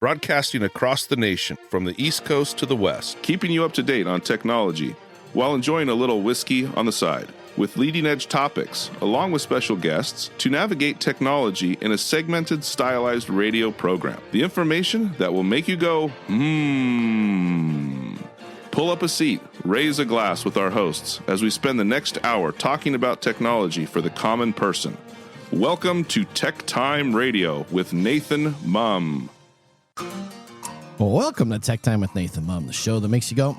broadcasting across the nation from the East Coast to the West, keeping you up to date on technology while enjoying a little whiskey on the side, with leading-edge topics, along with special guests, to navigate technology in a segmented, stylized radio program. The information that will make you go, Pull up a seat, raise a glass with our hosts as we spend the next hour talking about technology for the common person. Welcome to TechTime Radio with Nathan Mumm. Well, welcome to Tech Time with Nathan Mumm, the show that makes you go,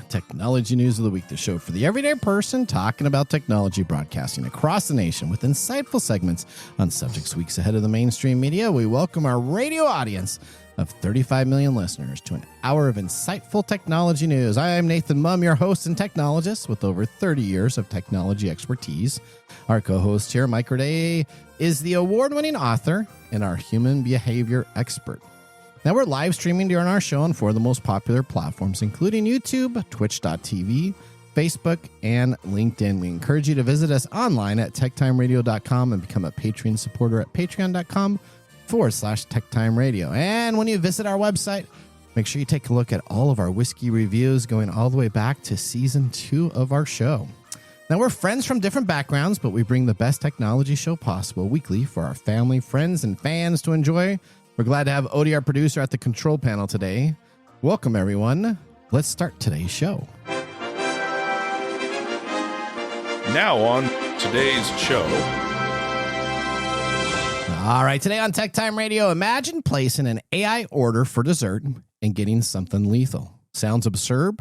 technology news of the week, the show for the everyday person talking about technology, broadcasting across the nation with insightful segments on subjects weeks ahead of the mainstream media. We welcome our radio audience of 35 million listeners to an hour of insightful technology news. I am Nathan Mumm, your host and technologist with over 30 years of technology expertise. Our co-host here, Mike Corday, is the award-winning author and our human behavior expert. Now, we're live streaming during our show on four of the most popular platforms, including YouTube, Twitch.tv, Facebook, and LinkedIn. We encourage you to visit us online at techtimeradio.com and become a Patreon supporter at patreon.com/techtimeradio. And when you visit our website, make sure you take a look at all of our whiskey reviews going all the way back to season 2 of our show. Now, we're friends from different backgrounds, but we bring the best technology show possible weekly for our family, friends, and fans to enjoy. We're glad to have Odie, our producer, at the control panel today. Welcome, everyone. Let's start today's show. Now on today's show. All right, today on Tech Time Radio, imagine placing an AI order for dessert and getting something lethal. Sounds absurd?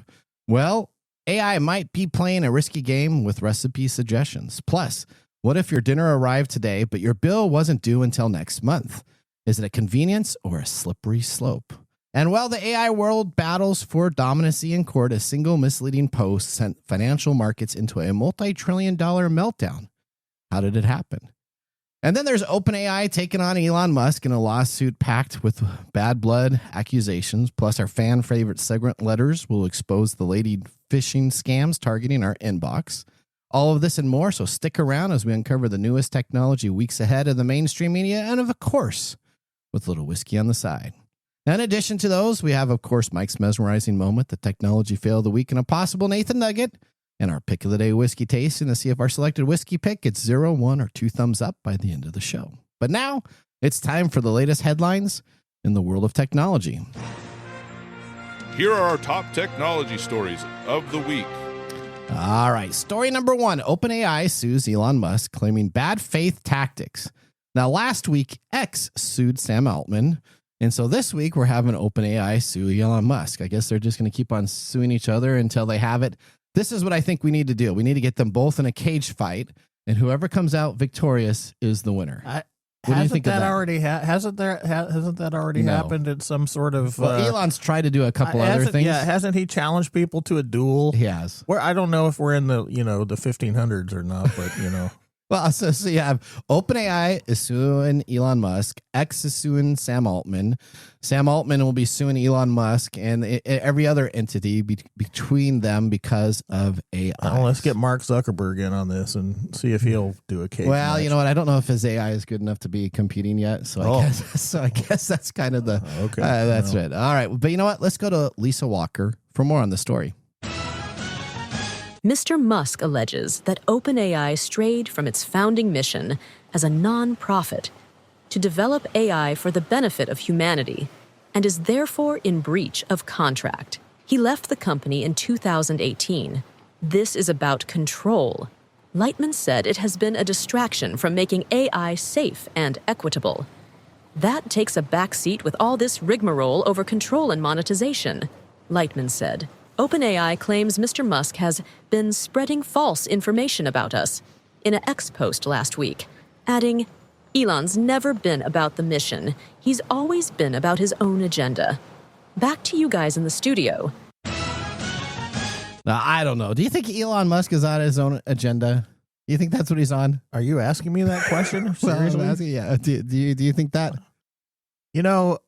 Well, AI might be playing a risky game with recipe suggestions. Plus, what if your dinner arrived today, but your bill wasn't due until next month? Is it a convenience or a slippery slope? And while the AI world battles for dominancy in court, a single misleading post sent financial markets into a multi-trillion-dollar meltdown. How did it happen? And then there's OpenAI taking on Elon Musk in a lawsuit packed with bad blood accusations. Plus, our fan favorite segment letters will expose the lady phishing scams targeting our inbox. All of this and more, so stick around as we uncover the newest technology weeks ahead of the mainstream media and, of course, with a little whiskey on the side. In addition to those, we have, of course, Mike's mesmerizing moment, the technology fail of the week, and a possible Nathan Nugget, and our pick of the day whiskey tasting to see if our selected whiskey pick gets 0, 1, or 2 thumbs up by the end of the show. But now, it's time for the latest headlines in the world of technology. Here are our top technology stories of the week. All right, story number 1, OpenAI sues Elon Musk, claiming bad faith tactics. Now, last week, X sued Sam Altman, and so this week we're having OpenAI sue Elon Musk. I guess they're just going to keep on suing each other until they have it. This is what I think we need to do. We need to get them both in a cage fight, and whoever comes out victorious is the winner. What do you think of that? Hasn't that already happened in some sort of? Well, Elon's tried to do a couple other things. Yeah, hasn't he challenged people to a duel? He has. Where I don't know if we're in the the 1500s or not, but Well, so you have OpenAI is suing Elon Musk. X is suing Sam Altman. Sam Altman will be suing Elon Musk and every other entity between them because of AI. Well, let's get Mark Zuckerberg in on this and see if he'll do a case. Well, match. you know what? I don't know if his AI is good enough to be competing yet. So I guess that's kind of the okay. That's it. All right, but you know what? Let's go to Lisa Walker for more on the story. Mr. Musk alleges that OpenAI strayed from its founding mission as a non-profit to develop AI for the benefit of humanity and is therefore in breach of contract. He left the company in 2018. This is about control. Lightman said it has been a distraction from making AI safe and equitable. That takes a backseat with all this rigmarole over control and monetization, Lightman said. OpenAI claims Mr. Musk has been spreading false information about us in an X post last week, adding, Elon's never been about the mission. He's always been about his own agenda. Back to you guys in the studio. Now, I don't know. Do you think Elon Musk is on his own agenda? Do you think that's what he's on? Are you asking me that question? Seriously? Well, yeah. Do you think that?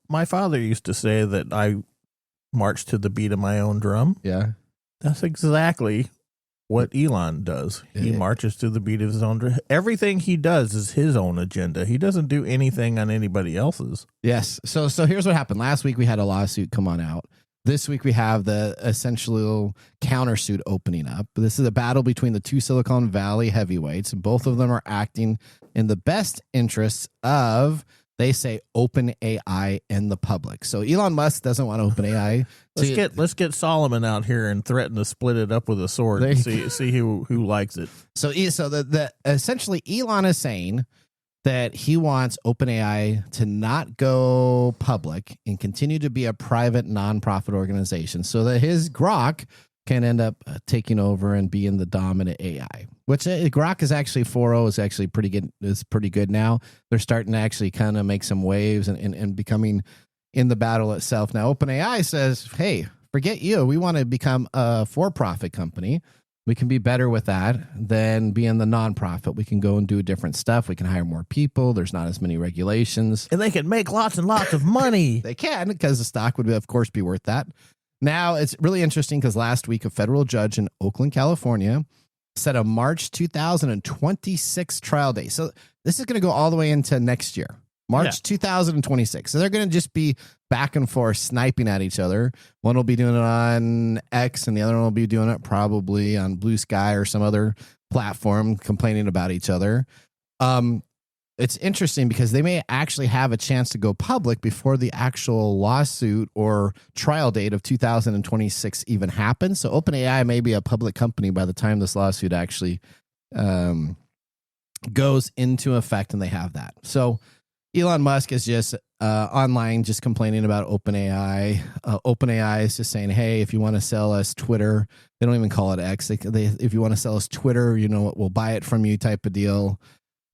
My father used to say that I march to the beat of my own drum. Yeah. That's exactly what Elon does. He marches to the beat of his own. Everything he does is his own agenda. He doesn't do anything on anybody else's. Yes. So here's what happened. Last week we had a lawsuit come on out. This week we have the essential countersuit opening up. This is a battle between the two Silicon Valley heavyweights. Both of them are acting in the best interests of, they say, OpenAI and the public. So Elon Musk doesn't want OpenAI. Let's get Solomon out here and threaten to split it up with a sword and see who likes it. So the essentially Elon is saying that he wants OpenAI to not go public and continue to be a private nonprofit organization so that his Grok can end up taking over and being the dominant AI, which Grok is actually 4.0 is actually pretty good. Is pretty good now. They're starting to actually kind of make some waves and becoming in the battle itself. Now, OpenAI says, hey, forget you. We want to become a for-profit company. We can be better with that than being the nonprofit. We can go and do different stuff. We can hire more people. There's not as many regulations. And they can make lots and lots of money. They can, because the stock would, of course, be worth that. Now, it's really interesting because last week, a federal judge in Oakland, California, set a March 2026 trial date. So this is going to go all the way into next year, March 2026. So they're going to just be back and forth sniping at each other. One will be doing it on X and the other one will be doing it probably on Blue Sky or some other platform, complaining about each other. It's interesting because they may actually have a chance to go public before the actual lawsuit or trial date of 2026 even happens. So OpenAI may be a public company by the time this lawsuit actually goes into effect, and they have that. So Elon Musk is just online just complaining about OpenAI. OpenAI is just saying, hey, if you want to sell us Twitter, they don't even call it X. If you want to sell us Twitter, you know what, we'll buy it from you type of deal.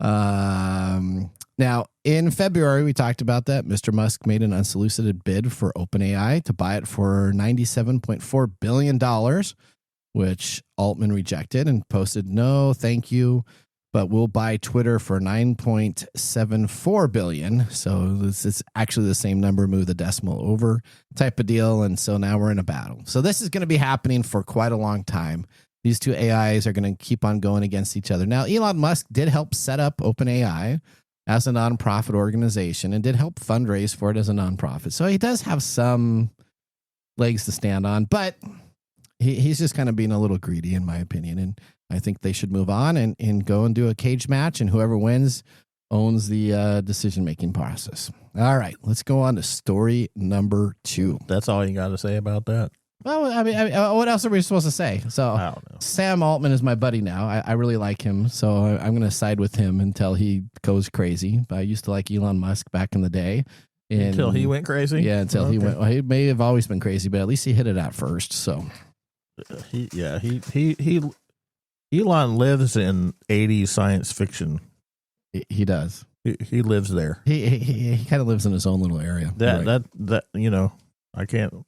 Now, in February, we talked about that. Mr. Musk made an unsolicited bid for OpenAI to buy it for $97.4 billion, which Altman rejected and posted, no, thank you, but we'll buy Twitter for $9.74 billion. So this is actually the same number, move the decimal over type of deal. And so now we're in a battle. So this is going to be happening for quite a long time. These two AIs are going to keep on going against each other. Now, Elon Musk did help set up OpenAI as a nonprofit organization and did help fundraise for it as a nonprofit. So he does have some legs to stand on, but he's just kind of being a little greedy, in my opinion. And I think they should move on and go and do a cage match, and whoever wins owns the decision-making process. All right, let's go on to story number 2. That's all you got to say about that? Well, I mean, what else are we supposed to say? So I don't know. Sam Altman is my buddy now. I really like him, so I'm going to side with him until he goes crazy. I used to like Elon Musk back in the day. Until he went crazy? Yeah, until he went. Well, he may have always been crazy, but at least he hit it at first. So, Elon lives in 80s science fiction. He does. He lives there. He kind of lives in his own little area. That you know, I can't.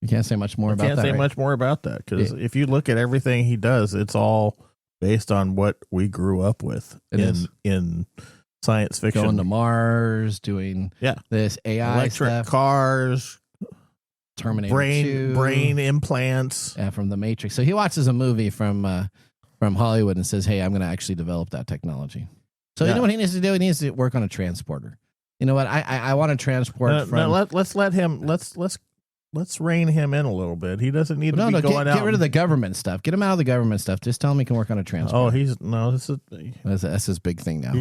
You can't say much more about that. Can't say much more about that because if you look at everything he does, it's all based on what we grew up with in science fiction. Going to Mars, doing this AI electric stuff. Cars, Terminator brain implants. Yeah, from the Matrix. So he watches a movie from Hollywood and says, "Hey, I'm going to actually develop that technology." So you know what he needs to do? He needs to work on a transporter. You know what? I want to transport from. Let's let him. Let's rein him in a little bit. He doesn't need to be going out. Get rid of the government stuff. Get him out of the government stuff. Just tell him he can work on a transporter. That's his big thing now.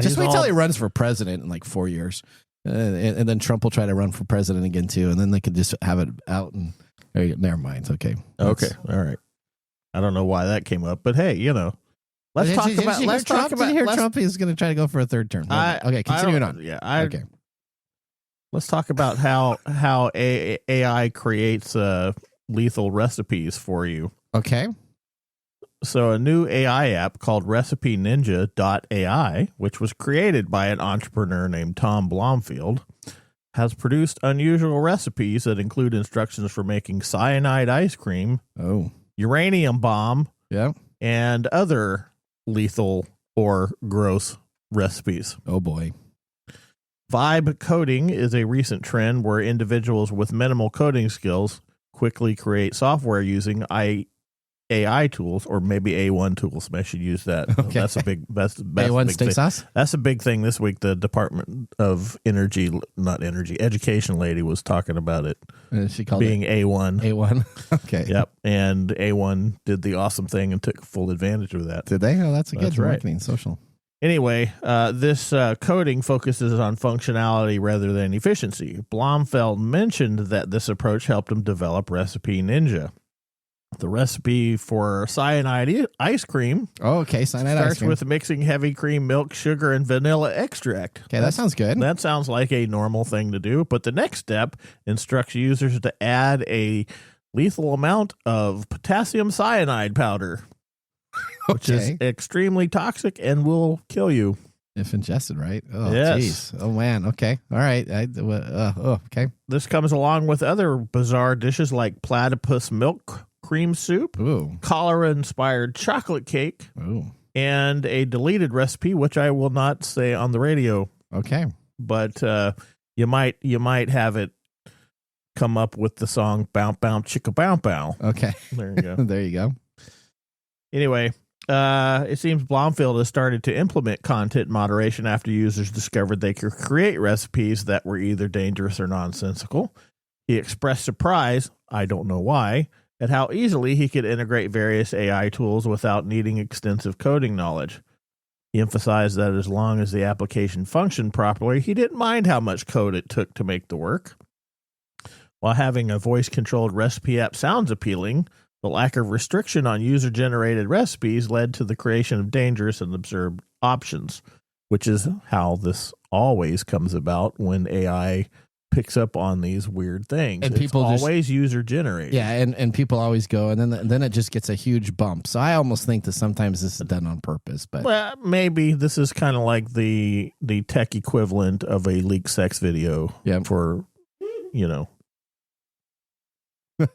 Just wait till he runs for president in like 4 years, and then Trump will try to run for president again too, and then they could just have it out. And never mind. Okay. All right. I don't know why that came up, but hey, you know, let's talk about. Trump is going to try to go for a third term. Okay, continuing on. Okay. Let's talk about how AI creates lethal recipes for you. Okay. So a new AI app called RecipeNinja.ai, which was created by an entrepreneur named Tom Blomfield, has produced unusual recipes that include instructions for making cyanide ice cream, uranium bomb, and other lethal or gross recipes. Oh, boy. Vibe coding is a recent trend where individuals with minimal coding skills quickly create software using AI tools, or maybe A1 tools. I should use that. Okay. That's a big A1 big steak thing. sauce? That's a big thing this week. The Department of Education lady was talking about it She called being it A1. A1. Okay. Yep. And A1 did the awesome thing and took full advantage of that. Did they? Oh, that's a good That's right. marketing, social. Anyway, this coding focuses on functionality rather than efficiency. Blomfeld mentioned that this approach helped him develop Recipe Ninja. The recipe for cyanide ice cream Oh, okay. Cyanide ice starts cream. with mixing heavy cream, milk, sugar, and vanilla extract. Okay, that sounds good. That sounds like a normal thing to do, but the next step instructs users to add a lethal amount of potassium cyanide powder, which is extremely toxic and will kill you. If ingested, right? Oh, Yes. geez. Oh, man. Okay. All right. Okay. This comes along with other bizarre dishes like platypus milk cream soup, Ooh. cholera-inspired chocolate cake, Ooh. and a deleted recipe, which I will not say on the radio, Okay. but you might have it come up with the song "Bow Bow Chicka Bow Bow." Okay. There you go. There you go. Anyway, it seems Blomfield has started to implement content moderation after users discovered they could create recipes that were either dangerous or nonsensical. He expressed surprise, I don't know why, at how easily he could integrate various AI tools without needing extensive coding knowledge. He emphasized that as long as the application functioned properly, he didn't mind how much code it took to make the work. While having a voice-controlled recipe app sounds appealing, the lack of restriction on user-generated recipes led to the creation of dangerous and absurd options, which is how this always comes about when AI picks up on these weird things. And it's people always user-generated. Yeah, and people always go, and then it just gets a huge bump. So I almost think that sometimes this is done on purpose. But Well, maybe this is kind of like the tech equivalent of a leaked sex video for, you know.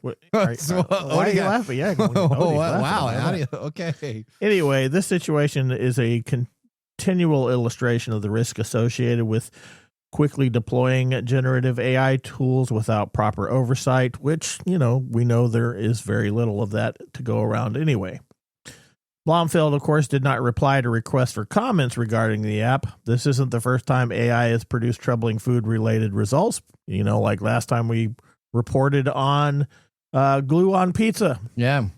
What, So, why are you laughing? Yeah. Wow. How do you, okay. Anyway, this situation is a continual illustration of the risk associated with quickly deploying generative AI tools without proper oversight, which, we know there is very little of that to go around anyway. Blomfield, of course, did not reply to requests for comments regarding the app. This isn't the first time AI has produced troubling food-related results. Like last time we reported on glue on pizza. Yeah.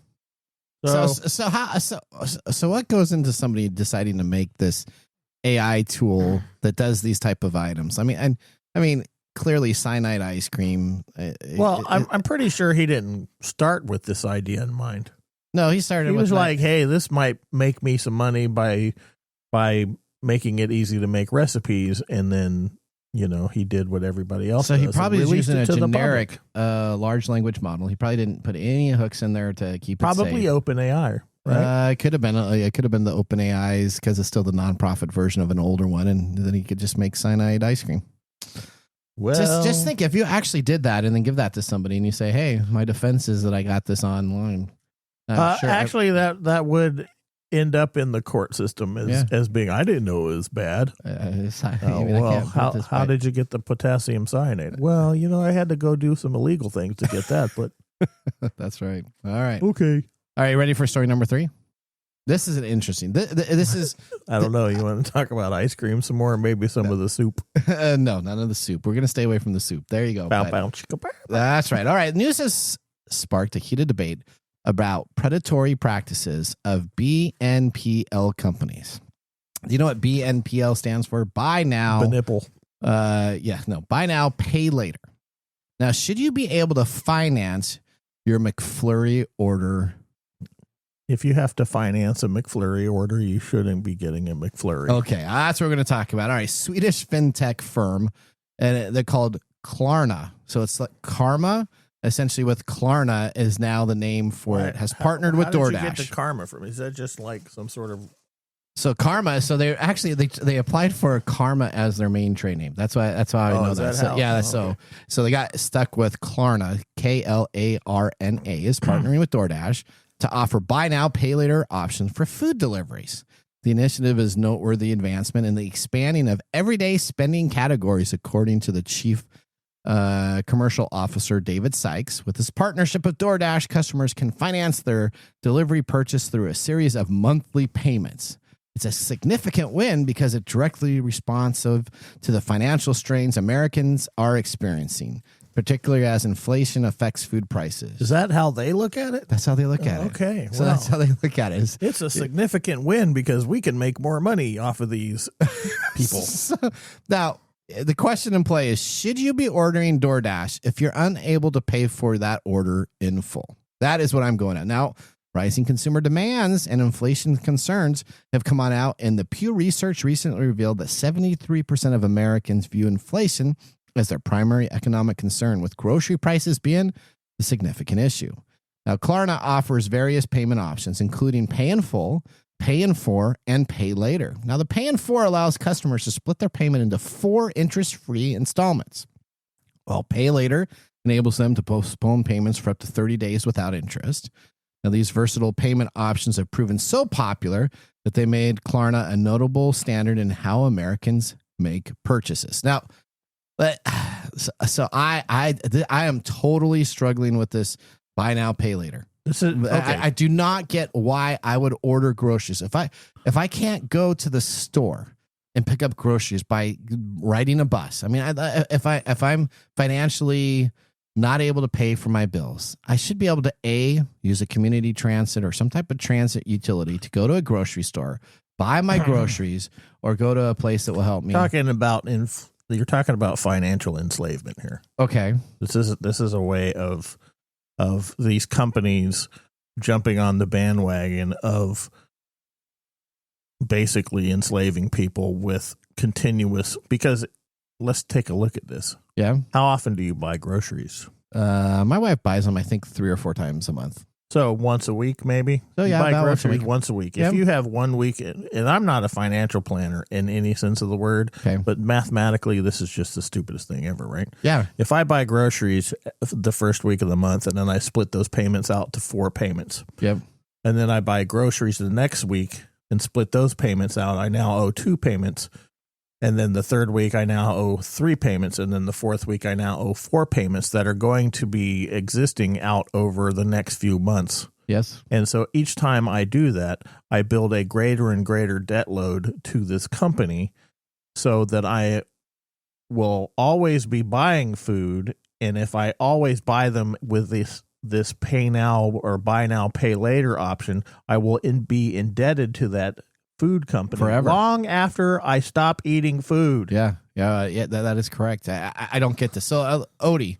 So So what goes into somebody deciding to make this AI tool that does these type of items? I mean, clearly cyanide ice cream. I'm pretty sure he didn't start with this idea in mind. No, he started. He with was like, "Hey, this might make me some money by making it easy to make recipes," and then he did what everybody else. So does he probably and was released using it a to the generic large language model. He probably didn't put any hooks in there to keep it Probably safe. OpenAI, right? It could have been the OpenAI's because it's still the nonprofit version of an older one, and then he could just make cyanide ice cream. Well, Just think if you actually did that and then give that to somebody and you say, "Hey, my defense is that I got this online." actually, that would end up in the court system as being, I didn't know it was bad. How did you get the potassium cyanide? Well, I had to go do some illegal things to get that, but that's right. All right. Okay. All right. Ready for story number 3? This is an interesting. This is. I don't know. You want to talk about ice cream some more, or maybe some of the soup? No, none of the soup. We're gonna stay away from the soup. There you go. That's right. All right. News has sparked a heated debate about predatory practices of BNPL companies. Do you know what BNPL stands for? Buy now. Benipple. Buy now, pay later. Now, should you be able to finance your McFlurry order? If you have to finance a McFlurry order, you shouldn't be getting a McFlurry. Okay, that's what we're going to talk about. All right, Swedish fintech firm, and they're called Klarna. So it's like Karma. Essentially, with Klarna is now the name for it. Has partnered with DoorDash. How did you get the Karma from? Is that just like some sort of? So Karma. So they actually they applied for Karma as their main trade name. That's why I know that. So they got stuck with Klarna. Klarna is partnering with DoorDash to offer buy now, pay later options for food deliveries. The initiative is noteworthy advancement in the expanding of everyday spending categories, according to the chief Commercial officer David Sykes. With this partnership with DoorDash, customers can finance their delivery purchase through a series of monthly payments. It's a significant win because it's directly responsive to the financial strains Americans are experiencing, particularly as inflation affects food prices. Is that how they look at it? That's how they look at it. Okay. So that's how they look at it. It's a significant win because we can make more money off of these people. Now, the question in play is, should you be ordering DoorDash if you're unable to pay for that order in full? That is what I'm going at. Now, rising consumer demands and inflation concerns have come on out, and the Pew Research recently revealed that 73% of Americans view inflation as their primary economic concern, with grocery prices being the significant issue. Now, Klarna offers various payment options, including pay in full, pay in 4, and pay later. Now, the pay in 4 allows customers to split their payment into 4 interest-free installments, while pay later enables them to postpone payments for up to 30 days without interest. Now, these versatile payment options have proven so popular that they made Klarna a notable standard in how Americans make purchases. Now, so I am totally struggling with this buy now, pay later. This is okay. I do not get why I would order groceries if I can't go to the store and pick up groceries by riding a bus. I mean, if I'm financially not able to pay for my bills, I should be able to use a community transit or some type of transit utility to go to a grocery store, buy my groceries, or go to a place that will help me. You're talking about financial enslavement here. Okay, this is a way of these companies jumping on the bandwagon of basically enslaving people with continuous. Because let's take a look at this. Yeah. How often do you buy groceries? My wife buys them, I think, 3 or 4 times a month. So once a week, maybe? So yeah, you buy once groceries a week. Once a week. Yep. If you have 1 week, and I'm not a financial planner in any sense of the word, okay, but mathematically, this is just the stupidest thing ever, right? Yeah. If I buy groceries the first week of the month and then I split those payments out to 4 payments, yep, and then I buy groceries the next week and split those payments out, I now owe 2 payments. And then the third week, I now owe 3 payments. And then the fourth week, I now owe 4 payments that are going to be existing out over the next few months. Yes. And so each time I do that, I build a greater and greater debt load to this company so that I will always be buying food. And if I always buy them with this pay now or buy now, pay later option, I will be indebted to that food company forever, long after I stop eating food. Yeah. That is correct. I don't get this. So, Odie,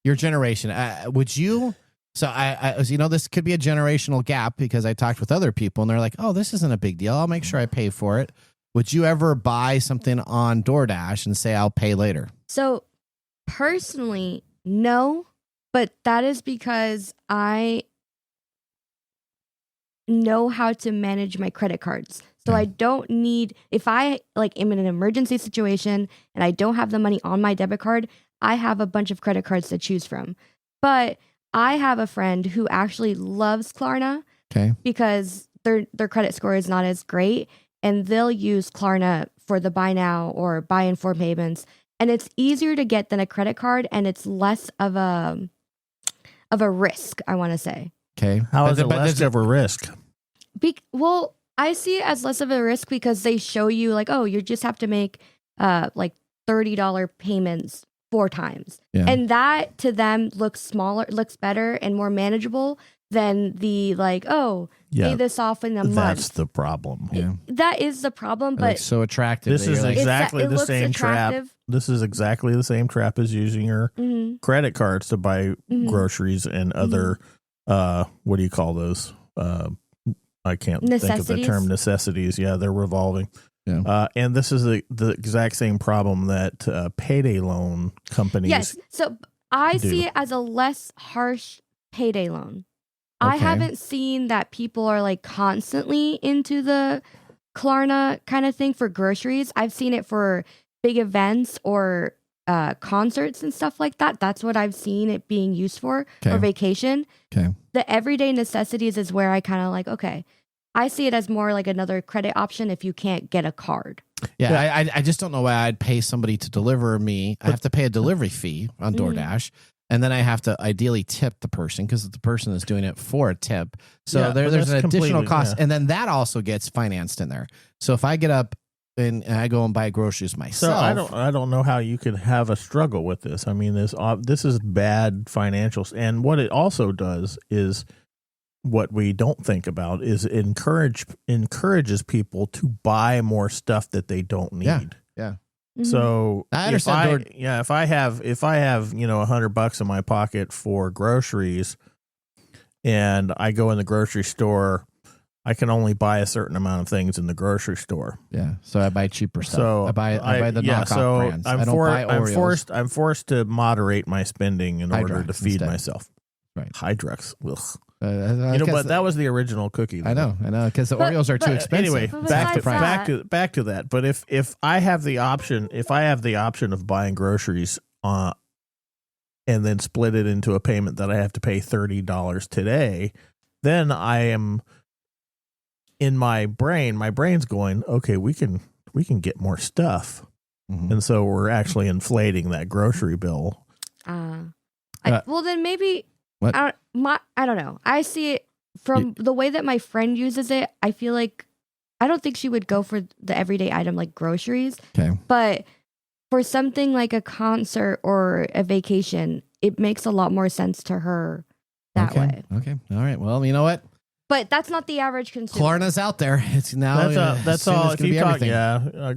your generation, would you? So this could be a generational gap because I talked with other people and they're like, "Oh, this isn't a big deal. I'll make sure I pay for it." Would you ever buy something on DoorDash and say, "I'll pay later"? So, personally, no, but that is because I know how to manage my credit cards. So I don't need, if I am in an emergency situation and I don't have the money on my debit card, I have a bunch of credit cards to choose from. But I have a friend who actually loves Klarna, okay, because their credit score is not as great, and they'll use Klarna for the buy now or buy in 4 payments, and it's easier to get than a credit card, and it's less of a risk, I want to say. Okay, how is it less of a risk? Well, I see it as less of a risk because they show you you just have to make $30 payments 4 times. Yeah. And that to them looks better and more manageable than the pay this off in a month. That's the problem. Yeah. That is the problem, but it's so attractive. This is exactly the same attractive. trap. This is exactly the same trap as using your credit cards to buy groceries and other what do you call those? I can't think of the term necessities. Yeah, they're revolving. Yeah. And this is the exact same problem that payday loan companies. Yes. So I see it as a less harsh payday loan. Okay. I haven't seen that people are constantly into the Klarna kind of thing for groceries. I've seen it for big events or concerts and stuff like that. That's what I've seen it being used for, or vacation. Okay. The everyday necessities is where I kind of okay, I see it as more like another credit option if you can't get a card. Yeah, I just don't know why I'd pay somebody to deliver me. I have to pay a delivery fee on DoorDash, and then I have to ideally tip the person because the person is doing it for a tip. So there's an additional cost, and then that also gets financed in there. So if I get up and I go and buy groceries myself, so I don't know how you could have a struggle with this. I mean, this is bad financials, and what it also does is, what we don't think about is encourages people to buy more stuff that they don't need. Yeah. So I understand. if I have $100 in my pocket for groceries, and I go in the grocery store, I can only buy a certain amount of things in the grocery store. Yeah. So I buy cheaper stuff. So I buy the knockoff brands. I don't buy Oreos. I'm forced to moderate my spending in order to feed instead. myself. Right. Hydrux. Ugh. But that was the original cookie. I know, because the Oreos are too expensive. Anyway, back to that. But if I have the option, of buying groceries, and then split it into a payment that I have to pay $30 today, then I am in my brain's going, okay, we can get more stuff, and so we're actually inflating that grocery bill. Well, then maybe. What? I don't know. I see it from the way that my friend uses it. I feel like I don't think she would go for the everyday item like groceries. Okay. But for something like a concert or a vacation, it makes a lot more sense to her that way. Okay. All right. Well, you know what? But that's not the average consumer. Klarna's out there. It's now. That's all. If you talk,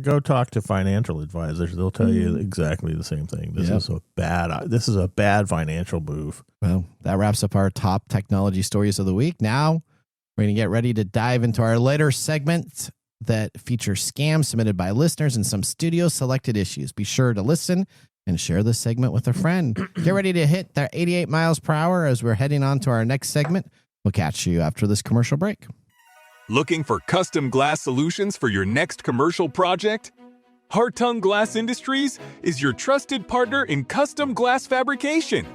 go talk to financial advisors. They'll tell you exactly the same thing. This is a bad financial move. Well, that wraps up our top technology stories of the week. Now we're going to get ready to dive into our later segment that features scams submitted by listeners and some studio selected issues. Be sure to listen and share this segment with a friend. Get ready to hit that 88 miles per hour as we're heading on to our next segment. We'll catch you after this commercial break. Looking for custom glass solutions for your next commercial project? Hartung Glass Industries is your trusted partner in custom glass fabrication.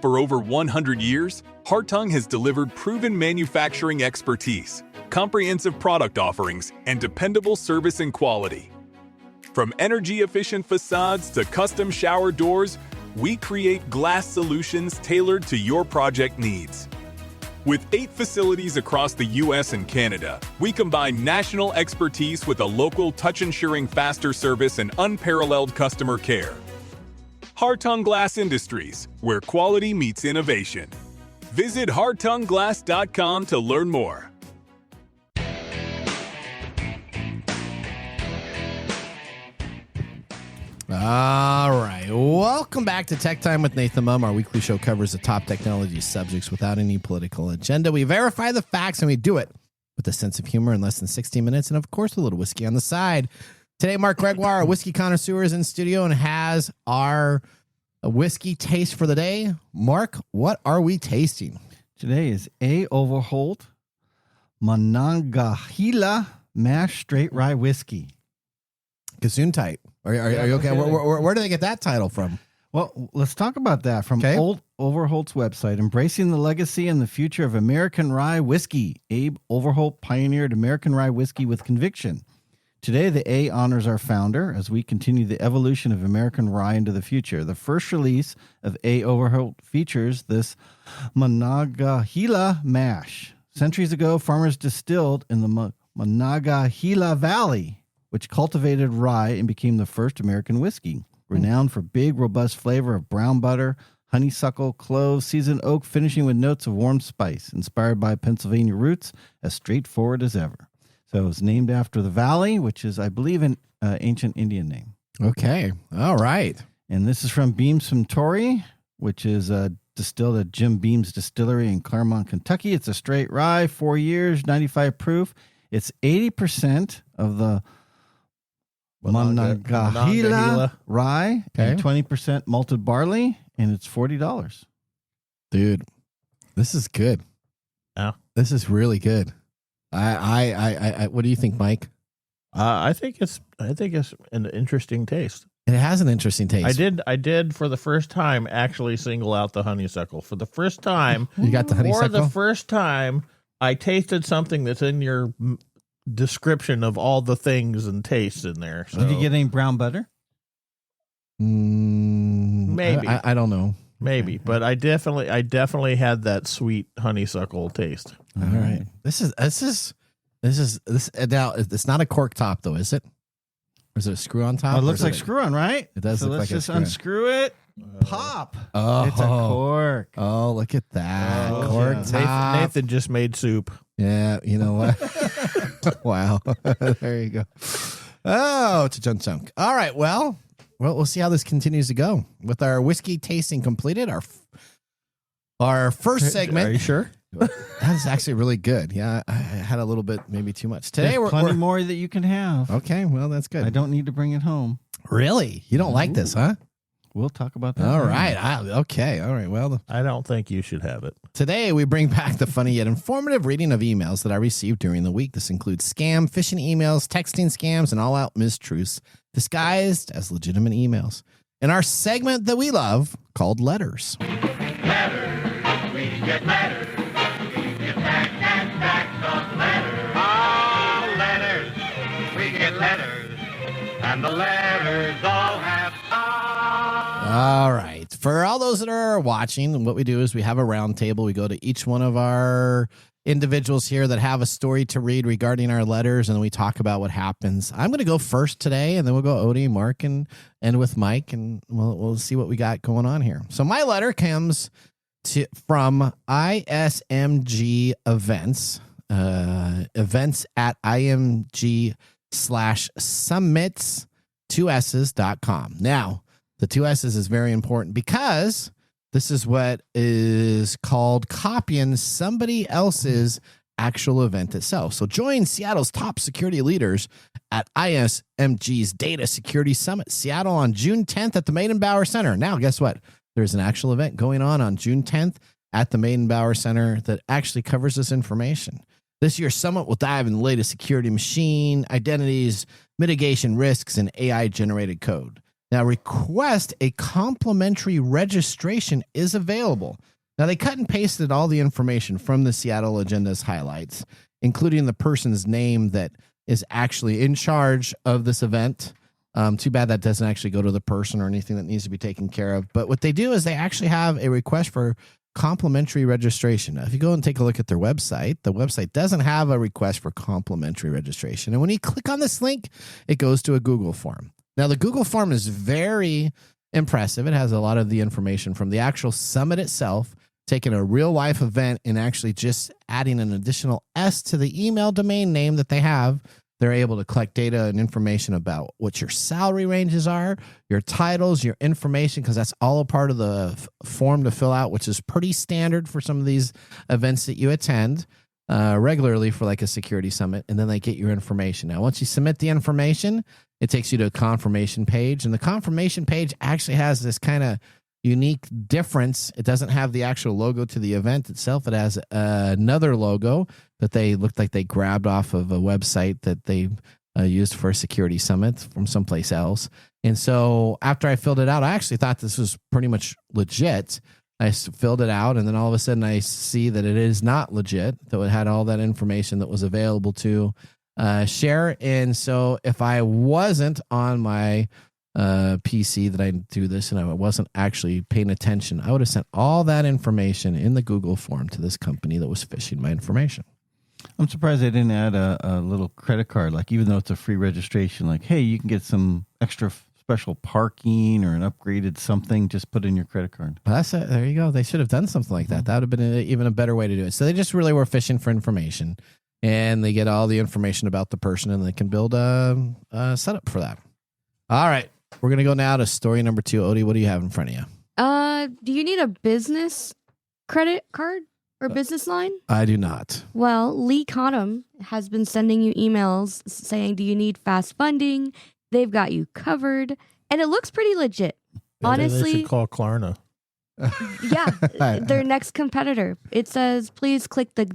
For over 100 years, Hartung has delivered proven manufacturing expertise, comprehensive product offerings, and dependable service and quality. From energy-efficient facades to custom shower doors, we create glass solutions tailored to your project needs. With 8 facilities across the U.S. and Canada, we combine national expertise with a local touch-ensuring faster service and unparalleled customer care. Hartung Glass Industries, where quality meets innovation. Visit hartungglass.com to learn more. All right. Welcome back to Tech Time with Nathan Mumm. Our weekly show covers the top technology subjects without any political agenda. We verify the facts and we do it with a sense of humor in less than 60 minutes and, of course, a little whiskey on the side. Today, Mark Gregoire, our whiskey connoisseur, is in studio and has our whiskey taste for the day. Mark, what are we tasting? Today is A. Overholt Monongahela Mash Straight Rye Whiskey. Gesundheit. Are you okay? Where do they get that title from? Well, let's talk about that from Old Overholt's website. Embracing the legacy and the future of American rye whiskey. Abe Overholt pioneered American rye whiskey with conviction. Today, the A honors our founder as we continue the evolution of American rye into the future. The first release of A. Overholt features this Monongahela mash. Centuries ago, farmers distilled in the Monongahela Valley, which cultivated rye and became the first American whiskey. Renowned for big, robust flavor of brown butter, honeysuckle, cloves, seasoned oak, finishing with notes of warm spice, inspired by Pennsylvania roots, as straightforward as ever. So it was named after the valley, which is, I believe, an ancient Indian name. Okay. All right. And this is from Beam Suntory, which is distilled at Jim Beam's Distillery in Claremont, Kentucky. It's a straight rye, 4 years, 95 proof. It's 80% of the Monongahela rye and 20% malted barley, and it's $40. Dude, this is good. Yeah, this is really good. I what do you think, Mike? I think it's an interesting taste. It has an interesting taste. I did for the first time actually single out the honeysuckle. For the first time, you got the honeysuckle. For the first time, I tasted something that's in your description of all the things and tastes in there. So. Did you get any brown butter? Maybe. I don't know. Maybe, but I definitely had that sweet honeysuckle taste. All right. This is now it's not a cork top though, is it? Or is it a screw on top? Oh, it looks like screw on, right? It does so look let's like just a screw-on. unscrew it. Pop. Oh, It's a cork. Oh, look at that. Oh, Cork yeah. top. Nathan just made soup. Yeah, you know what? Wow. There you go. Oh, it's a junk chunk. All right. Well, we'll see how this continues to go. With our whiskey tasting completed, our first segment. Are you sure? That's actually really good. Yeah, I had a little bit, maybe too much. Today There's we're plenty more that you can have. Okay, well, that's good. I don't need to bring it home. Really? You don't like this, huh? We'll talk about that. All later. right. Okay. All right. Well, I don't think you should have it. today we bring back the funny yet informative reading of emails that I received during the week. This includes scam, phishing emails, texting scams, and all-out mistruths disguised as legitimate emails. In our segment that we love called Letters. Letters, we get letters. We get back and back of letters. Oh, letters, we get letters. And the letters all have All right. For all those that are watching, what we do is we have a round table. We go to each one of our individuals here that have a story to read regarding our letters, and we talk about what happens. I'm going to go first today, and then we'll go Odie, Mark, and with Mike, and we'll see what we got going on here. So my letter comes from ISMG events, events at img/summits2s.com. Now, the 2S's is very important because this is what is called copying somebody else's actual event itself. So join Seattle's top security leaders at ISMG's Data Security Summit, Seattle on June 10th at the Maidenbauer Center. Now, guess what? There's an actual event going on June 10th at the Maidenbauer Center that actually covers this information. This year's summit will dive into the latest security, machine identities, mitigation risks, and AI-generated code. Now, request a complimentary registration is available. Now, they cut and pasted all the information from the Seattle Agenda's highlights, including the person's name that is actually in charge of this event. Too bad that doesn't actually go to the person or anything that needs to be taken care of. But what they do is they actually have a request for complimentary registration. Now, if you go and take a look at their website, the website doesn't have a request for complimentary registration. And when you click on this link, it goes to a Google form. Now, the Google form is very impressive. It has a lot of the information from the actual summit itself, taking a real life event and actually just adding an additional S to the email domain name that they have. They're able to collect data and information about what your salary ranges are, your titles, your information, because that's all a part of the form to fill out, which is pretty standard for some of these events that you attend regularly for like a security summit. And then they get your information. Now, once you submit the information, it takes you to a confirmation page. And the confirmation page actually has this kind of unique difference. It doesn't have the actual logo to the event itself. It has another logo that they looked like they grabbed off of a website that they used for a security summit from someplace else. And so after I filled it out, I actually thought this was pretty much legit. I filled it out, and then all of a sudden I see that it is not legit, though it had all that information that was available to share. And so if I wasn't on my PC that I do this and I wasn't actually paying attention, I would have sent all that information in the Google form to this company that was phishing my information. I'm surprised they didn't add a little credit card, like even though it's a free registration, like, hey, you can get some extra special parking or an upgraded something, just put in your credit card. Well, that's it. There you go. They should have done something like that. That would have been even a better way to do it. So they just really were fishing for information, and they get all the information about the person, and they can build a setup for that. All right. We're going to go now to story number 2. Odie, what do you have in front of you? Do you need a business credit card or business line? I do not. Well, Lee Cottom has been sending you emails saying, do you need fast funding? They've got you covered. And it looks pretty legit. Honestly, they should call Klarna. Yeah, their next competitor. It says, please click the,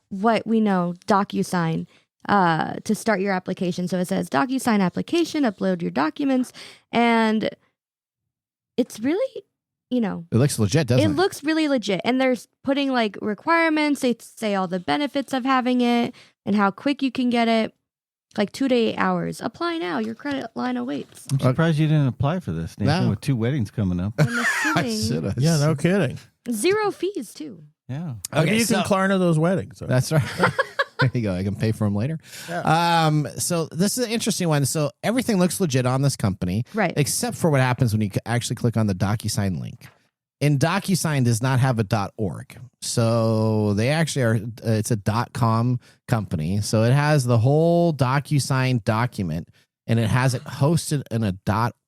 what we know, DocuSign to start your application. So it says DocuSign application, upload your documents. And it's really, it looks legit, doesn't it? It looks really legit. And they're putting like requirements. They say all the benefits of having it and how quick you can get it. like 2 to 8 hours. Apply now. Your credit line awaits. I'm surprised you didn't apply for this, Nathan, No. with 2 weddings coming up. I'm assuming Yeah, no kidding. 0 fees too. Yeah. Maybe you so- can Klarna those weddings. That's right. There you go. I can pay for them later. So this is an interesting one. So everything looks legit on this company, Right. except for what happens when you actually click on the DocuSign link. And DocuSign does not have a .org. So they actually are, it's a .com company. So it has the whole DocuSign document and it has it hosted in a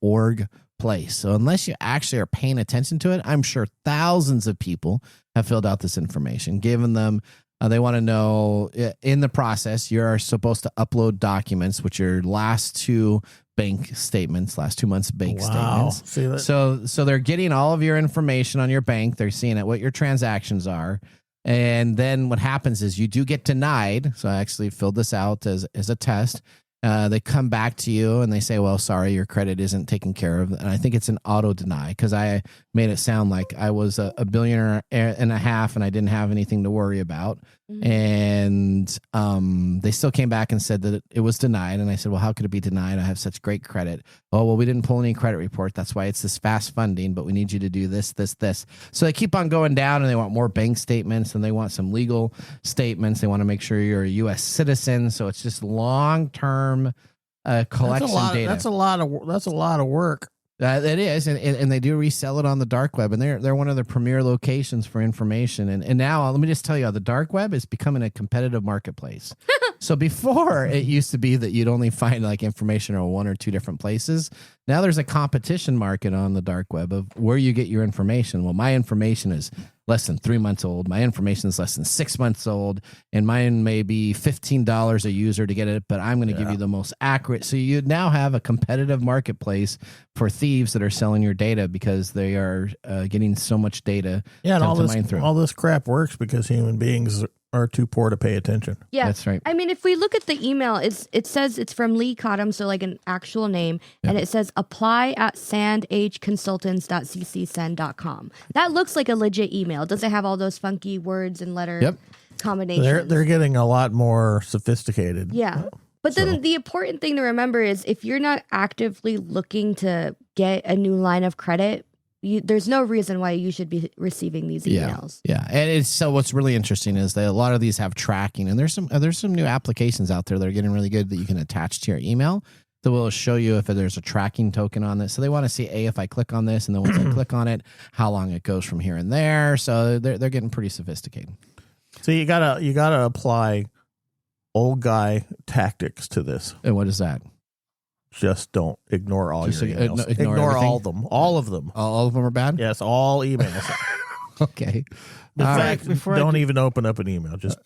.org place. So unless you actually are paying attention to it, I'm sure thousands of people have filled out this information, given them they want to know in the process, you're supposed to upload documents, which are last 2 bank statements, last 2 months bank statements. See that? So they're getting all of your information on your bank. They're seeing what your transactions are. And then what happens is you do get denied. So I actually filled this out as a test. They come back to you and they say, well, sorry, your credit isn't taken care of. And I think it's an auto deny because I made it sound like I was a billionaire and a half and I didn't have anything to worry about. And they still came back and said that it was denied. And I said, well, how could it be denied? I have such great credit. Oh, well, we didn't pull any credit report. That's why it's this fast funding, but we need you to do this, this, this. So they keep on going down and they want more bank statements and they want some legal statements. They want to make sure you're a U.S. citizen. So it's just long-term collection data. That's a lot of work. It is, and they do resell it on the dark web, and they're one of the premier locations for information. And now, let me just tell you, the dark web is becoming a competitive marketplace. So before, it used to be that you'd only find like information in 1 or 2 different places. Now there's a competition market on the dark web of where you get your information. Well, my information is less than 3 months old. My information is less than 6 months old, and mine may be $15 a user to get it, but I'm going to give you the most accurate. So you now have a competitive marketplace for thieves that are selling your data because they are getting so much data. Yeah, and to mine through. all this crap works because human beings are too poor to pay attention. Yeah, That's right. I mean, if we look at the email, it says it's from Lee Cottam, so like an actual name, and it says apply at sandhconsultants.ccsend.com. That looks like a legit email. It doesn't have all those funky words and letter combinations. They're getting a lot more sophisticated. Yeah. But then the important thing to remember is if you're not actively looking to get a new line of credit, there's no reason why you should be receiving these emails. Yeah. And it's so what's really interesting is that a lot of these have tracking, and there's some new applications out there that are getting really good that you can attach to your email that will show you if there's a tracking token on this. So they want to see if I click on this, and then once I click on it, how long it goes from here and there. So they're getting pretty sophisticated. So you gotta apply old guy tactics to this. And what is that? Just don't ignore all Just your emails. ignore Ignore everything? all of them. All of them. All of them are bad? Yes, all emails. Okay. In All fact, before I don't do- even open up an email. Just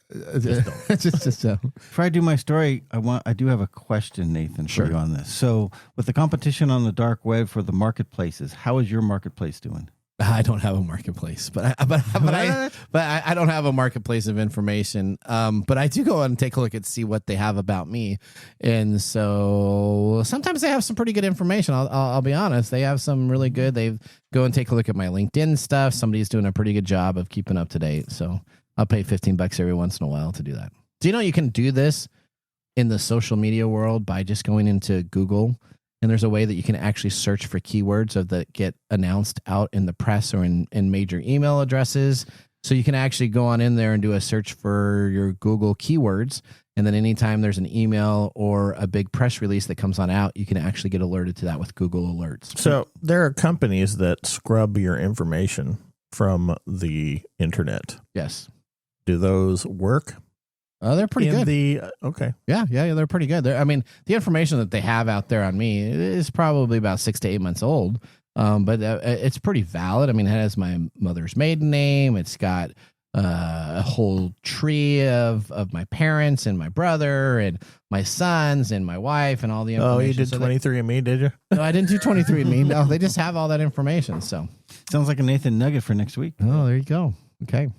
just Before I do my story, I do have a question, Nathan, for Sure. you on this. So, with the competition on the dark web for the marketplaces, how is your marketplace doing? I don't have a marketplace, but I don't have a marketplace of information. But I do go and take a look and see what they have about me, and so sometimes they have some pretty good information. I'll be honest, they have some really good. They go and take a look at my LinkedIn stuff. Somebody's doing a pretty good job of keeping up to date. So I'll pay $15 every once in a while to do that. Do you know you can do this in the social media world by just going into Google? And there's a way that you can actually search for keywords that get announced out in the press or in major email addresses. So you can actually go on in there and do a search for your Google keywords. And then anytime there's an email or a big press release that comes on out, you can actually get alerted to that with Google Alerts. so there are companies that scrub your information from the internet. Yes. Do those work? They're pretty good. Okay. Yeah, they're pretty good. I mean, the information that they have out there on me is probably about 6 to 8 months old, but it's pretty valid. I mean, it has my mother's maiden name. It's got a whole tree of my parents and my brother and my sons and my wife and all the information. Oh, you did 23andMe, did you? No, I didn't do 23andMe. No, they just have all that information. So, Sounds like a Nathan nugget for next week. oh, there you go. Okay.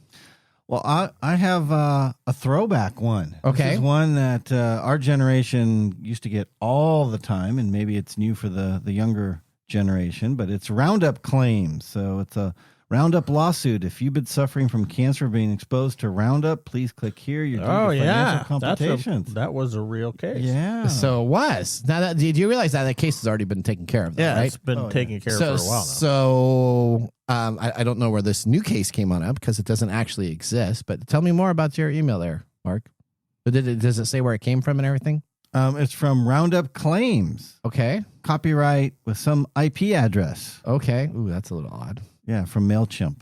Well, I have a throwback one. Okay. This is one that our generation used to get all the time, and maybe it's new for the younger generation, but it's Roundup claims. So it's a Roundup lawsuit. If you've been suffering from cancer or being exposed to Roundup, please click here. You're due to financial complications. That was a real case. Yeah. So it was. Now, did you realize that case has already been taken care of? Though, Yeah, right? it's been taken care of for a while now. So I don't know where this new case came on up because it doesn't actually exist. But tell me more about your email there, Mark. Does it say where it came from and everything? It's from Roundup Claims. Okay. Copyright with some IP address. Okay. Ooh, that's a little odd. Yeah, from MailChimp.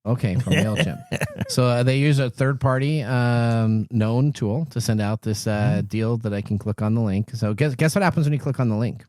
Okay, from MailChimp. So they use a third-party known tool to send out this deal that I can click on the link. So guess what happens when you click on the link?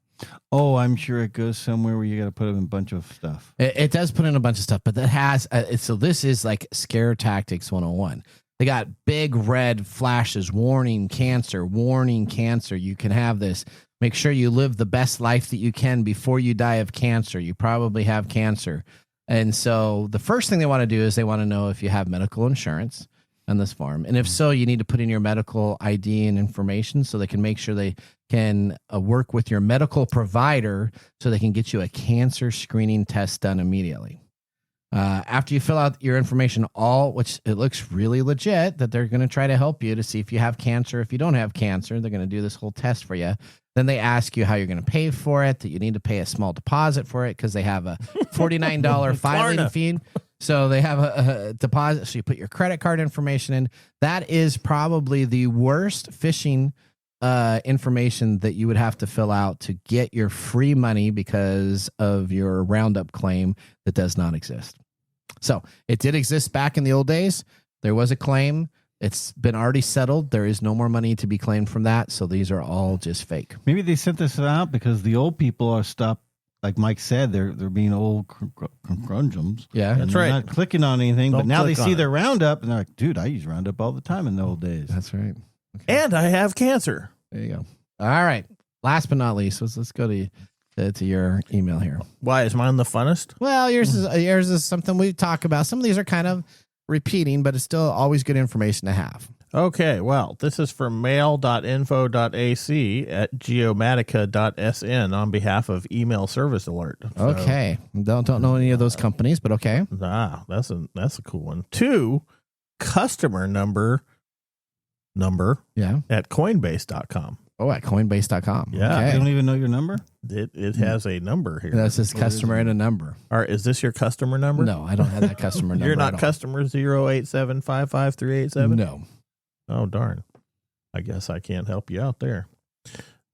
Oh, I'm sure it goes somewhere where you got to put in a bunch of stuff. It does put in a bunch of stuff, but that has so this is like scare tactics 101. They got big red flashes, warning cancer, warning cancer. You can have this. Make sure you live the best life that you can before you die of cancer. You probably have cancer. And so the first thing they want to do is they want to know if you have medical insurance on this form. And if so, you need to put in your medical ID and information so they can make sure they can work with your medical provider so they can get you a cancer screening test done immediately. After you fill out your information, which it looks really legit that they're going to try to help you to see if you have cancer. If you don't have cancer, they're going to do this whole test for you. Then they ask you how you're going to pay for it, that you need to pay a small deposit for it because they have a $49 filing fee. So they have a deposit. So you put your credit card information in. That is probably the worst phishing information that you would have to fill out to get your free money because of your Roundup claim that does not exist. So it did exist back in the old days. There was a claim. It's been already settled. There is no more money to be claimed from that. So these are all just fake. Maybe they sent this out because the old people are stopped. Like Mike said, they're being old crunchums. Yeah, and that's they're right. not clicking on anything, Don't but now they click see on their Roundup and they're like, dude, I use Roundup all the time in the old days. That's right. Okay. And I have cancer. There you go. All right. Last but not least, let's go to your email here. Why is mine the funnest? Well, yours is something we talk about. Some of these are kind of repeating, but it's still always good information to have. Okay, well, this is from mail.info.ac at geomatica.sn on behalf of Email Service Alert. So, Okay. Don't know any of those companies, but okay. That's a cool one. 2, customer number Yeah. at Coinbase.com. Oh, at Coinbase.com. Yeah. I Okay. don't even know your number. It has a number here. That's his customer and a number. Is this your customer number? No, I don't have that customer number. You're not at all. customer 087553887? No. Oh, darn. I guess I can't help you out there.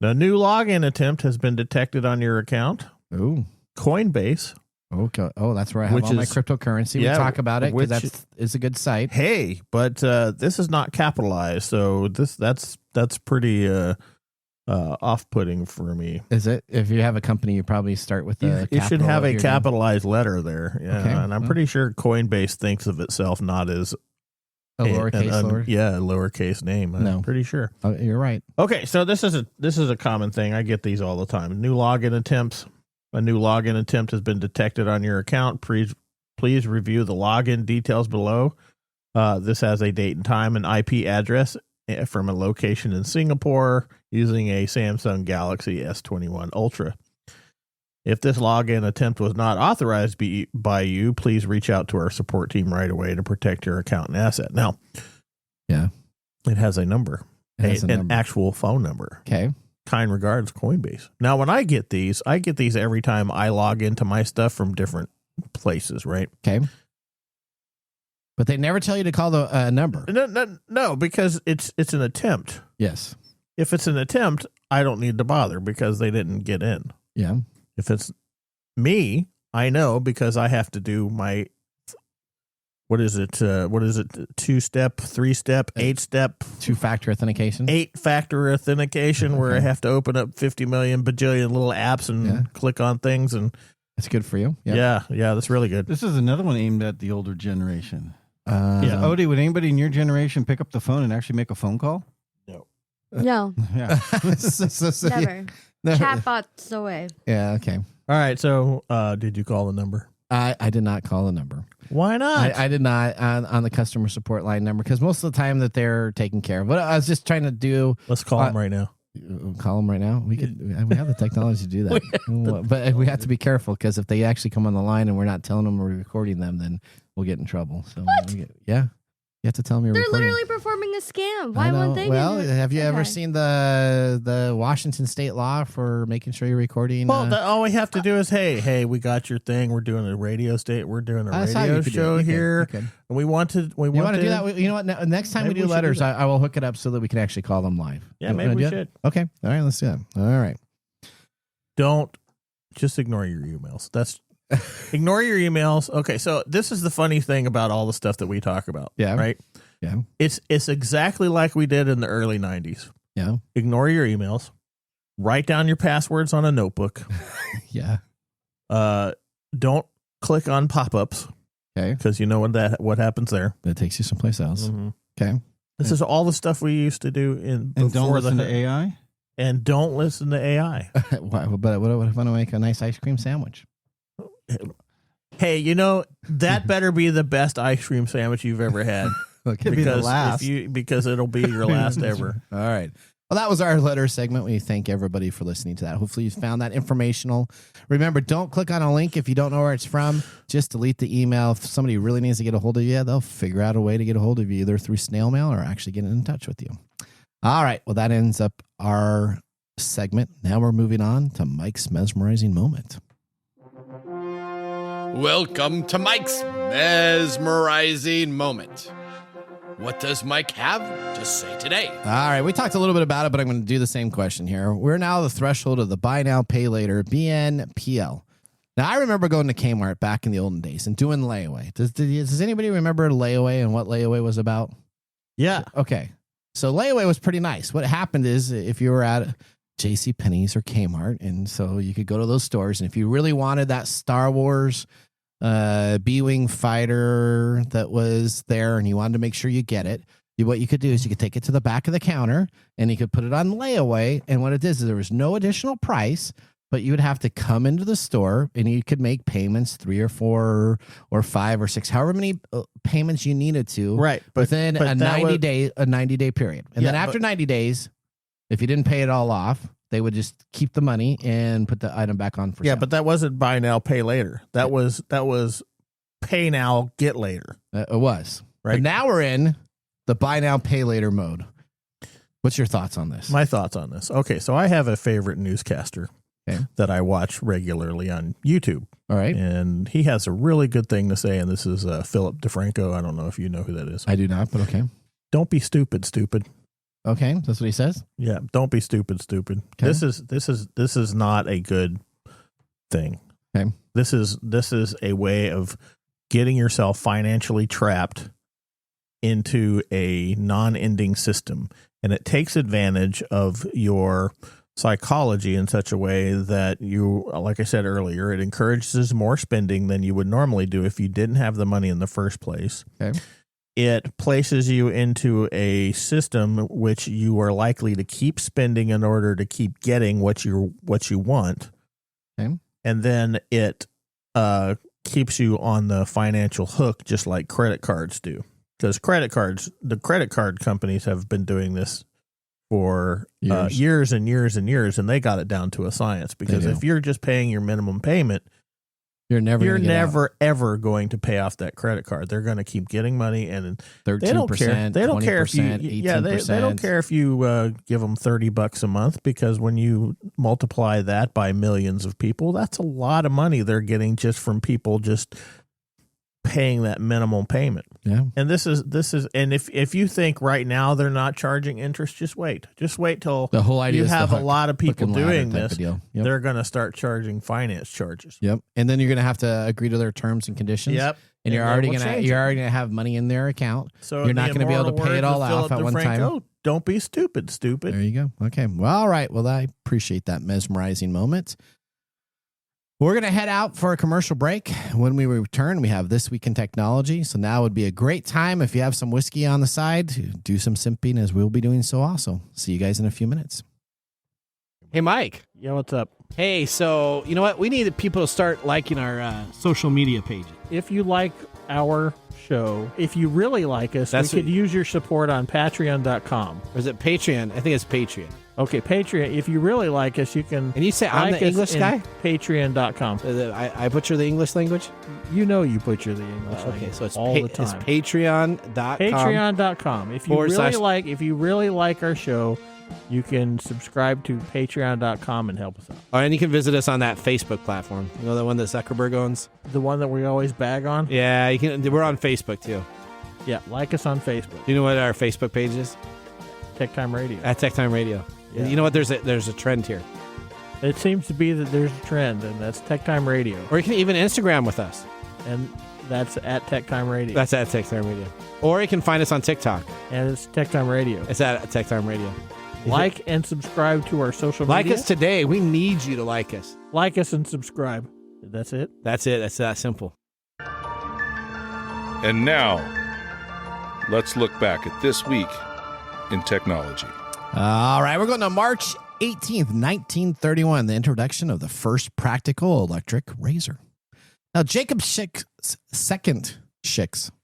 The new login attempt has been detected on your account. Ooh. Coinbase. Okay. Oh, that's where I have Which all my is- cryptocurrency. yeah, we talk about it which- because it's a good site. Hey, but this is not capitalized, so that's pretty off-putting for me. Is it? If you have a company, you probably start with the You should capital have of a your capitalized letter there. Yeah, Okay, and I'm well. pretty sure Coinbase thinks of itself not as name. A lowercase lower. a lowercase name. I'm No. pretty sure. Oh, you're right. Okay, so this is a common thing. I get these all the time. New login attempts. A new login attempt has been detected on your account. Please review the login details below. This has a date and time and IP address from a location in Singapore using a Samsung Galaxy S21 Ultra. If this login attempt was not authorized by you, please reach out to our support team right away to protect your account and asset. Now, Yeah. it has a number, It has a an number. actual phone number. Okay. Kind regards, Coinbase. Now, when I get these every time I log into my stuff from different places, right? Okay. But they never tell you to call the number. No, because it's an attempt. Yes. If it's an attempt, I don't need to bother because they didn't get in. Yeah. If it's me, I know because I have to do my, what is it? 2-step, 3-step, 8-step, 2-factor authentication. 8-factor authentication where I have to open up 50 million bajillion little apps and click on things. And That's good for you. yeah, that's really good. This is another one aimed at the older generation. Yeah. Odie, would anybody in your generation pick up the phone and actually make a phone call? No, Yeah. never. Chatbots away. Yeah. Okay. All right. So, did you call the number? I did not call the number. Why not? I did not on the customer support line number because most of the time that they're taken care of. What I was just trying to do. Let's call them right now. Call them right now. We have the technology to do that. But we have to be careful because if they actually come on the line and we're not telling them we're recording them, then we'll get in trouble. So What? You have to tell them you're They're recording. literally performing a scam. Why won't they? Well, have you ever seen the Washington state law for making sure you're recording? Well, all we have to do is, hey, we got your thing. We're doing a radio We're doing a radio show here. And we want to. You want to do that? You know what? Next time we do letters, I will hook it up so that we can actually call them live. Yeah, maybe we should. Okay. All right. Let's do that. All right. Don't just ignore your emails. Ignore your emails. Okay, so this is the funny thing about all the stuff that we talk about. Yeah. Right? Yeah. It's exactly like we did in the early 90s. Yeah. Ignore your emails. Write down your passwords on a notebook. Yeah. Don't click on pop-ups. Okay. Because you know what happens there. That takes you someplace else. Mm-hmm. Okay. This is all the stuff we used to do and don't listen to AI. And don't listen to AI. But what if I want to make a nice ice cream sandwich? Hey, that better be the best ice cream sandwich you've ever had. Could be the last. Because it'll be your last ever. All right. Well, that was our letter segment. We thank everybody for listening to that. Hopefully you found that informational. Remember, don't click on a link if you don't know where it's from. Just delete the email. If somebody really needs to get a hold of you, they'll figure out a way to get a hold of you either through snail mail or actually get in touch with you. All right. Well, that ends up our segment. Now we're moving on to Mike's mesmerizing moment. Welcome to Mike's mesmerizing moment. What does Mike have to say today? All right. We talked a little bit about it, but I'm going to do the same question here. We're now the threshold of the buy now, pay later, BNPL. Now, I remember going to Kmart back in the olden days and doing layaway. Does anybody remember layaway and what layaway was about? Yeah. Okay. So layaway was pretty nice. What happened is if you were at JCPenney's or Kmart, and so you could go to those stores, and if you really wanted that Star Wars B-Wing fighter that was there and you wanted to make sure you get it, what you could do is you could take it to the back of the counter and you could put it on layaway. And what it is there was no additional price, but you would have to come into the store and you could make payments 3 or 4 or 5 or 6, however many payments you needed to, right? Within a 90-day period. And then after 90 days, if you didn't pay it all off, they would just keep the money and put the item back on for sale. But that wasn't buy now, pay later. That was pay now, get later. It was. Right. But now we're in the buy now, pay later mode. What's your thoughts on this? My thoughts on this. Okay, so I have a favorite newscaster that I watch regularly on YouTube. All right. And he has a really good thing to say, and this is Philip DeFranco. I don't know if you know who that is. I do not, but okay. Don't be stupid. Okay, that's what he says. Yeah, don't be stupid. Okay. This is not a good thing. Okay. This is a way of getting yourself financially trapped into a non-ending system, and it takes advantage of your psychology in such a way that you, like I said earlier, it encourages more spending than you would normally do if you didn't have the money in the first place. Okay. It places you into a system which you are likely to keep spending in order to keep getting what you want. Okay. And then it keeps you on the financial hook just like credit cards do. Because the credit card companies have been doing this for years and years and years, and they got it down to a science. Because if you're just paying your minimum payment, you're never ever going to pay off that credit card. They're going to keep getting money, and 13%, they don't care. They don't care if you, 18%. they don't care if you give them $30 a month, because when you multiply that by millions of people, that's a lot of money they're getting just from people just paying that minimum payment. Yeah. And this is and if you think right now they're not charging interest, just wait till the whole idea you is have the a lot of people doing this. Yep. They're going to start charging finance charges. Yep. And then you're going to have to agree to their terms and conditions. Yep. And you're already going to have money in their account. So you're not going to be able to pay it all off at one time. Don't be stupid. There you go. Okay. Well, all right. Well, I appreciate that mesmerizing moment. We're going to head out for a commercial break. When we return, we have This Week in Technology. So now would be a great time, if you have some whiskey on the side, to do some simping, as we'll be doing so also. See you guys in a few minutes. Hey, Mike. Yeah, what's up? Hey, so you know what? We need people to start liking our social media pages. If you like our show, if you really like us, we could use your support on patreon.com. Or is it Patreon? I think it's Patreon. Okay, Patreon. If you really like us, you can. And you say I'm the English guy? Patreon.com. I butcher the English language? You know you butcher the English language. Okay, so it's all the time. It's patreon.com. Patreon.com. If you really like our show, you can subscribe to patreon.com and help us out. Oh, and you can visit us on that Facebook platform. You know, the one that Zuckerberg owns? The one that we always bag on? Yeah, you can. We're on Facebook, too. Yeah, like us on Facebook. Do you know what our Facebook page is? TechTime Radio. At TechTime Radio. Yeah. You know what? There's a trend here. It seems to be that there's a trend, and that's TechTime Radio. Or you can even Instagram with us. And that's at TechTime Radio. That's at TechTime Radio. Or you can find us on TikTok. And it's TechTime Radio. It's at TechTime Radio. Like and subscribe to our social media. Like us today. We need you to like us. Like us and subscribe. That's it? That's it. That's that simple. And now, let's look back at this week in technology. All right, we're going to March 18th, 1931, the introduction of the first practical electric razor. Now, Jacob Schick's second Schick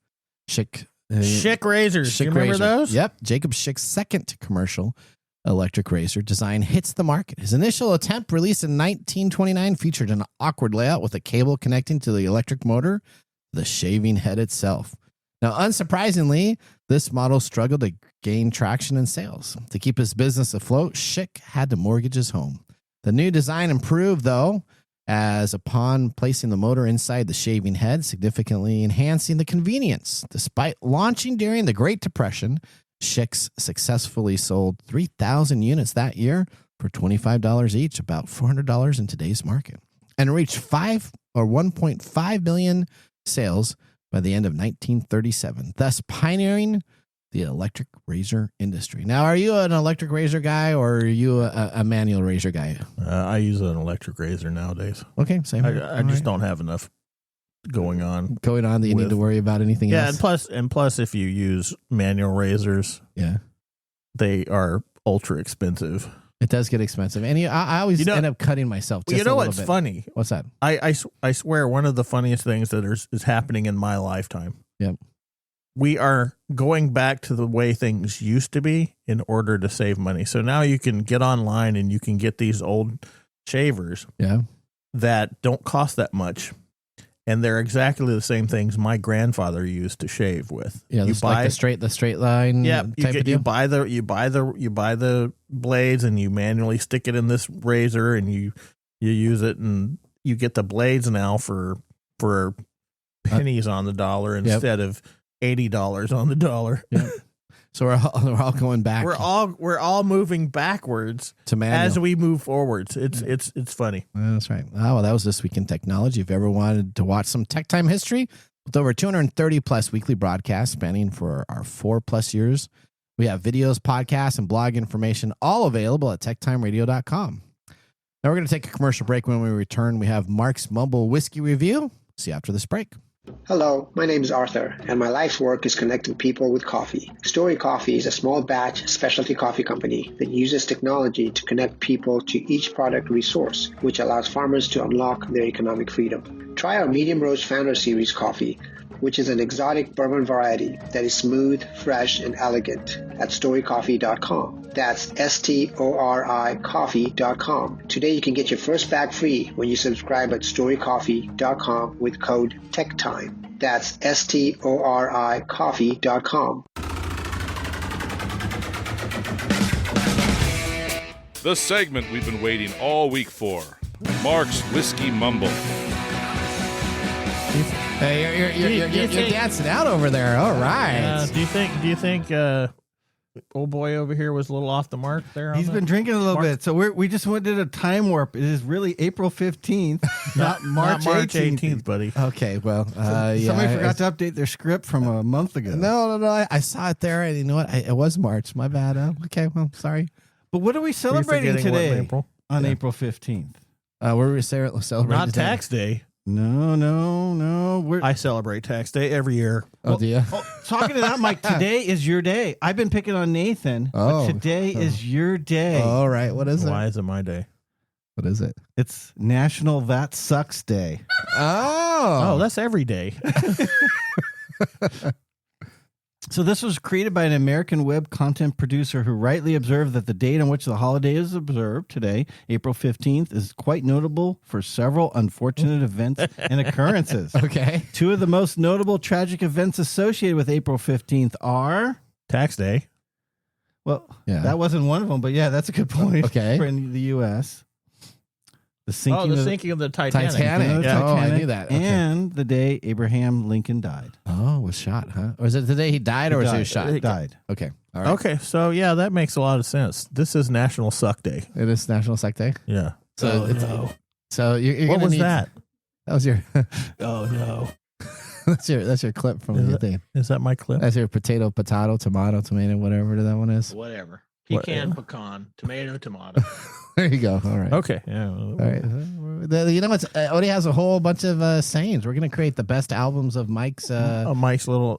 razors. You remember those? Yep. Jacob Schick's second commercial electric razor design hits the market. His initial attempt, released in 1929, featured an awkward layout with a cable connecting to the electric motor, the shaving head itself. Now, unsurprisingly, this model struggled to gain traction in sales. To keep his business afloat, Schick had to mortgage his home. The new design improved, though, as upon placing the motor inside the shaving head, significantly enhancing the convenience. Despite launching during the Great Depression, Schick's successfully sold 3,000 units that year for $25 each, about $400 in today's market, and reached 1.5 million sales by the end of 1937, thus pioneering the electric razor industry. Now, are you an electric razor guy or are you a manual razor guy? I use an electric razor nowadays. Okay, same. I just don't have enough going on that you need to worry about anything else. Yeah, and plus, if you use manual razors, they are ultra expensive. It does get expensive, and I always end up cutting myself. Just you know a what's bit. funny? What's that? I swear, one of the funniest things that is happening in my lifetime. Yep. We are going back to the way things used to be in order to save money. So now you can get online and you can get these old shavers that don't cost that much. And they're exactly the same things my grandfather used to shave with. Yeah, you buy like the straight line. Yeah, type of deal? you buy the blades and you manually stick it in this razor and you use it, and you get the blades now for pennies on the dollar instead of $80 on the dollar. Yep. So we're all going back. We're all moving backwards to manual as we move forwards. It's funny. That's right. Oh, well, that was This Week in Technology. If you ever wanted to watch some Tech Time history, with over 230 plus weekly broadcasts spanning for our 4+ years, we have videos, podcasts, and blog information all available at techtimeradio.com. Now we're going to take a commercial break. When we return, we have Mark's Mumble Whiskey Review. See you after this break. Hello, my name is Arthur, and my life's work is connecting people with coffee. Story Coffee is a small batch specialty coffee company that uses technology to connect people to each product resource, which allows farmers to unlock their economic freedom. Try our Medium Roast Founder Series coffee, which is an exotic bourbon variety that is smooth, fresh, and elegant at storycoffee.com. That's STORI coffee.com. Today you can get your first bag free when you subscribe at storycoffee.com with code TechTime. That's STORI coffee.com. The segment we've been waiting all week for. Mark's Whiskey Mumble. Hey, you're dancing out over there. All right. Do you think old boy over here was a little off the mark there? He's been drinking a little bit, so we just did a time warp. It is really April 15th, not March 18th, buddy. Okay, well, somebody forgot to update their script from a month ago. No. I saw it there, and you know what? It was March. My bad. Okay, well, sorry. But what are we celebrating today April? On April 15th? We're celebrating not today. tax day. No. I celebrate tax day every year. Oh, do you? Talking to that, Mike, today is your day. I've been picking on Nathan, but today is your day. All right. What is it? Why is it my day? What is it? It's National That Sucks Day. Oh, Oh, that's every day. So this was created by an American web content producer who rightly observed that the date on which the holiday is observed today, April 15th, is quite notable for several unfortunate events and occurrences. Okay. Two of the most notable tragic events associated with April 15th are... Tax day. Well, Yeah. that wasn't one of them, but yeah, that's a good point. Okay. For the U.S. The sinking of the Titanic. Titanic. Yeah. Oh, I Titanic, knew that. Okay. And the day Abraham Lincoln died. Oh, was shot, huh? Or was it the day he died, or was he shot? He died. Okay. All right. Okay, so yeah, that makes a lot of sense. This is National Suck Day. It is National Sex Day. Yeah. So So you're What gonna was need, that? That was your. Oh no. that's your clip from the thing. Is that my clip? That's your potato, tomato, whatever that one is. Whatever. Pecan, pecan, tomato. There you go. All right. Okay. Yeah. All right. You know what's Odie has a whole bunch of sayings. We're gonna create the best albums of Mike's. Mike's little.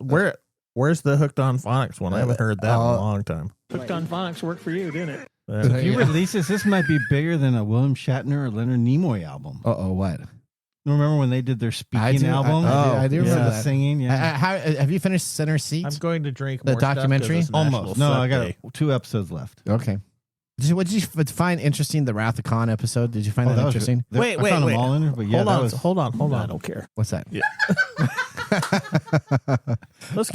Where's the Hooked on Phonics one? I haven't heard that in a long time. Hooked on Phonics worked for you, didn't it? If you release this might be bigger than a William Shatner or Leonard Nimoy album. What? Remember when they did their speaking album? I do remember that. Singing. Yeah. Have you finished Center Seats? I'm going to drink the more stuff 'cause documentary. it's National Almost. No, Suck I got Day. 2 episodes left. Okay. What did you find interesting? The Wrath of Khan episode. Did you find that was interesting? good. Wait, I found wait. them all in there, but yeah, Hold on. I don't care. What's that? Yeah. Let's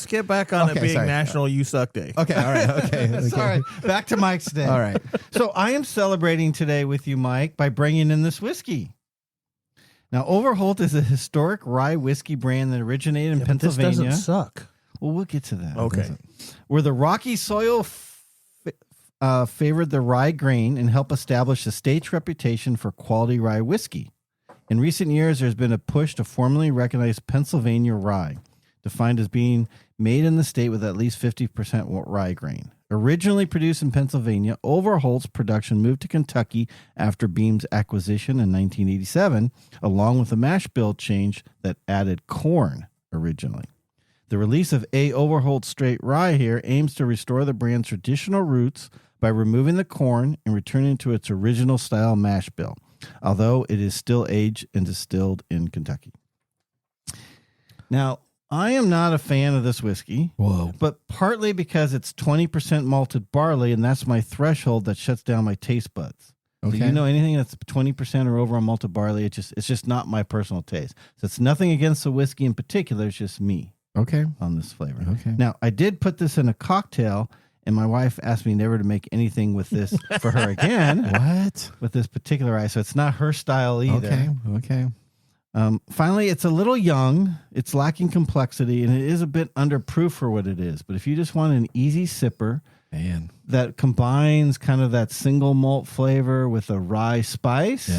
get back on it being sorry. National You Suck Day. Okay. All right. Okay. Sorry. Back to Mike's day. All right. So I am celebrating today with you, Mike, by bringing in this whiskey. Now, Overholt is a historic rye whiskey brand that originated in Pennsylvania. This doesn't suck. Well, we'll get to that. Okay. Where the rocky soil favored the rye grain and helped establish the state's reputation for quality rye whiskey. In recent years, there's been a push to formally recognize Pennsylvania rye, defined as being made in the state with at least 50% rye grain. Originally produced in Pennsylvania, Overholt's production moved to Kentucky after Beam's acquisition in 1987, along with a mash bill change that added corn originally. The release of A. Overholt Straight Rye here aims to restore the brand's traditional roots by removing the corn and returning to its original style mash bill, although it is still aged and distilled in Kentucky. Now, I am not a fan of this whiskey. Whoa. But partly because it's 20% malted barley, and that's my threshold that shuts down my taste buds. Okay. So you know anything that's 20% or over on malted barley, it's just not my personal taste. So it's nothing against the whiskey in particular, it's just me. Okay. On this flavor. Okay. Now, I did put this in a cocktail, and my wife asked me never to make anything with this for her again. What? With this particular rye, so it's not her style either. Okay. Finally, it's a little young, it's lacking complexity, and it is a bit underproof for what it is. But if you just want an easy sipper that combines kind of that single malt flavor with a rye spice,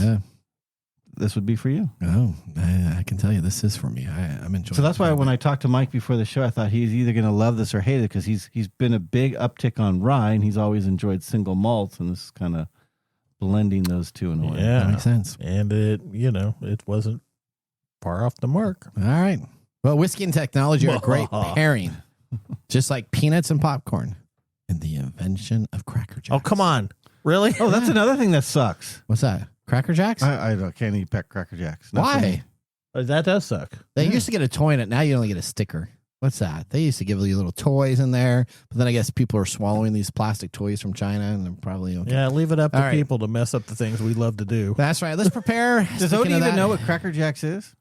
this would be for you. Oh, I can tell you this is for me. I'm enjoying it. So that's why when I talked to Mike before the show, I thought he's either going to love this or hate it because he's been a big uptick on rye, and he's always enjoyed single malts, and this is kind of blending those two in a way. Yeah. That makes sense. And it wasn't far off the mark. All right. Well, whiskey and technology are a great pairing, just like peanuts and popcorn and the invention of Cracker Jacks. Oh, come on. Really? Oh, that's another thing that sucks. What's that? Cracker Jacks? I can't eat Cracker Jacks. Not for Why? me. That does suck. They used to get a toy in it. Now you only get a sticker. What's that? They used to give you little toys in there, but then I guess people are swallowing these plastic toys from China, and they're probably okay. Yeah, leave it up to All right. people to mess up the things we love to do. That's right. Let's prepare. Does Speaking Odie of even that- know what Cracker Jacks is?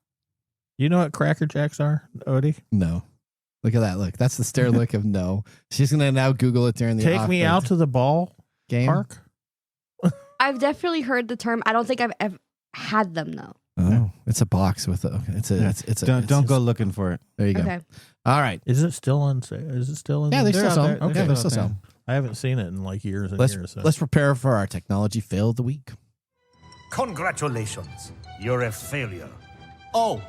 You know what Cracker Jacks are, Odie? No. Look at that. Look, that's the stare look of no. She's gonna now Google it during the Take me out to the ball game park. I've definitely heard the term. I don't think I've ever had them though. Oh, it's a box with a. Don't go looking for it. There you go. Okay. All right. Is it still on sale? Is it still in? Yeah, they there? still sell. there. Okay, They're they still still out sell. I haven't seen it in like years and Let's years. So. let's prepare for our technology fail of the week. Congratulations. You're a failure. Oh,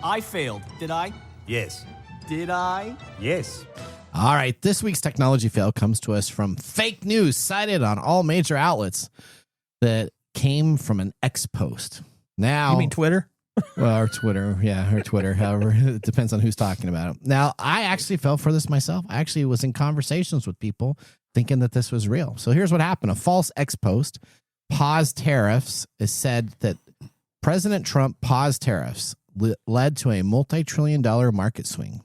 I failed, did I? Yes. Did I? Yes. All right, this week's technology fail comes to us from fake news cited on all major outlets that came from an X post. Now, You mean Twitter? Well, or Twitter, yeah, or Twitter. However, it depends on who's talking about it. Now, I actually fell for this myself. I actually was in conversations with people thinking that this was real. So here's what happened: a false X post paused tariffs. Is said that President Trump paused tariffs, led to a multi-trillion-dollar market swing.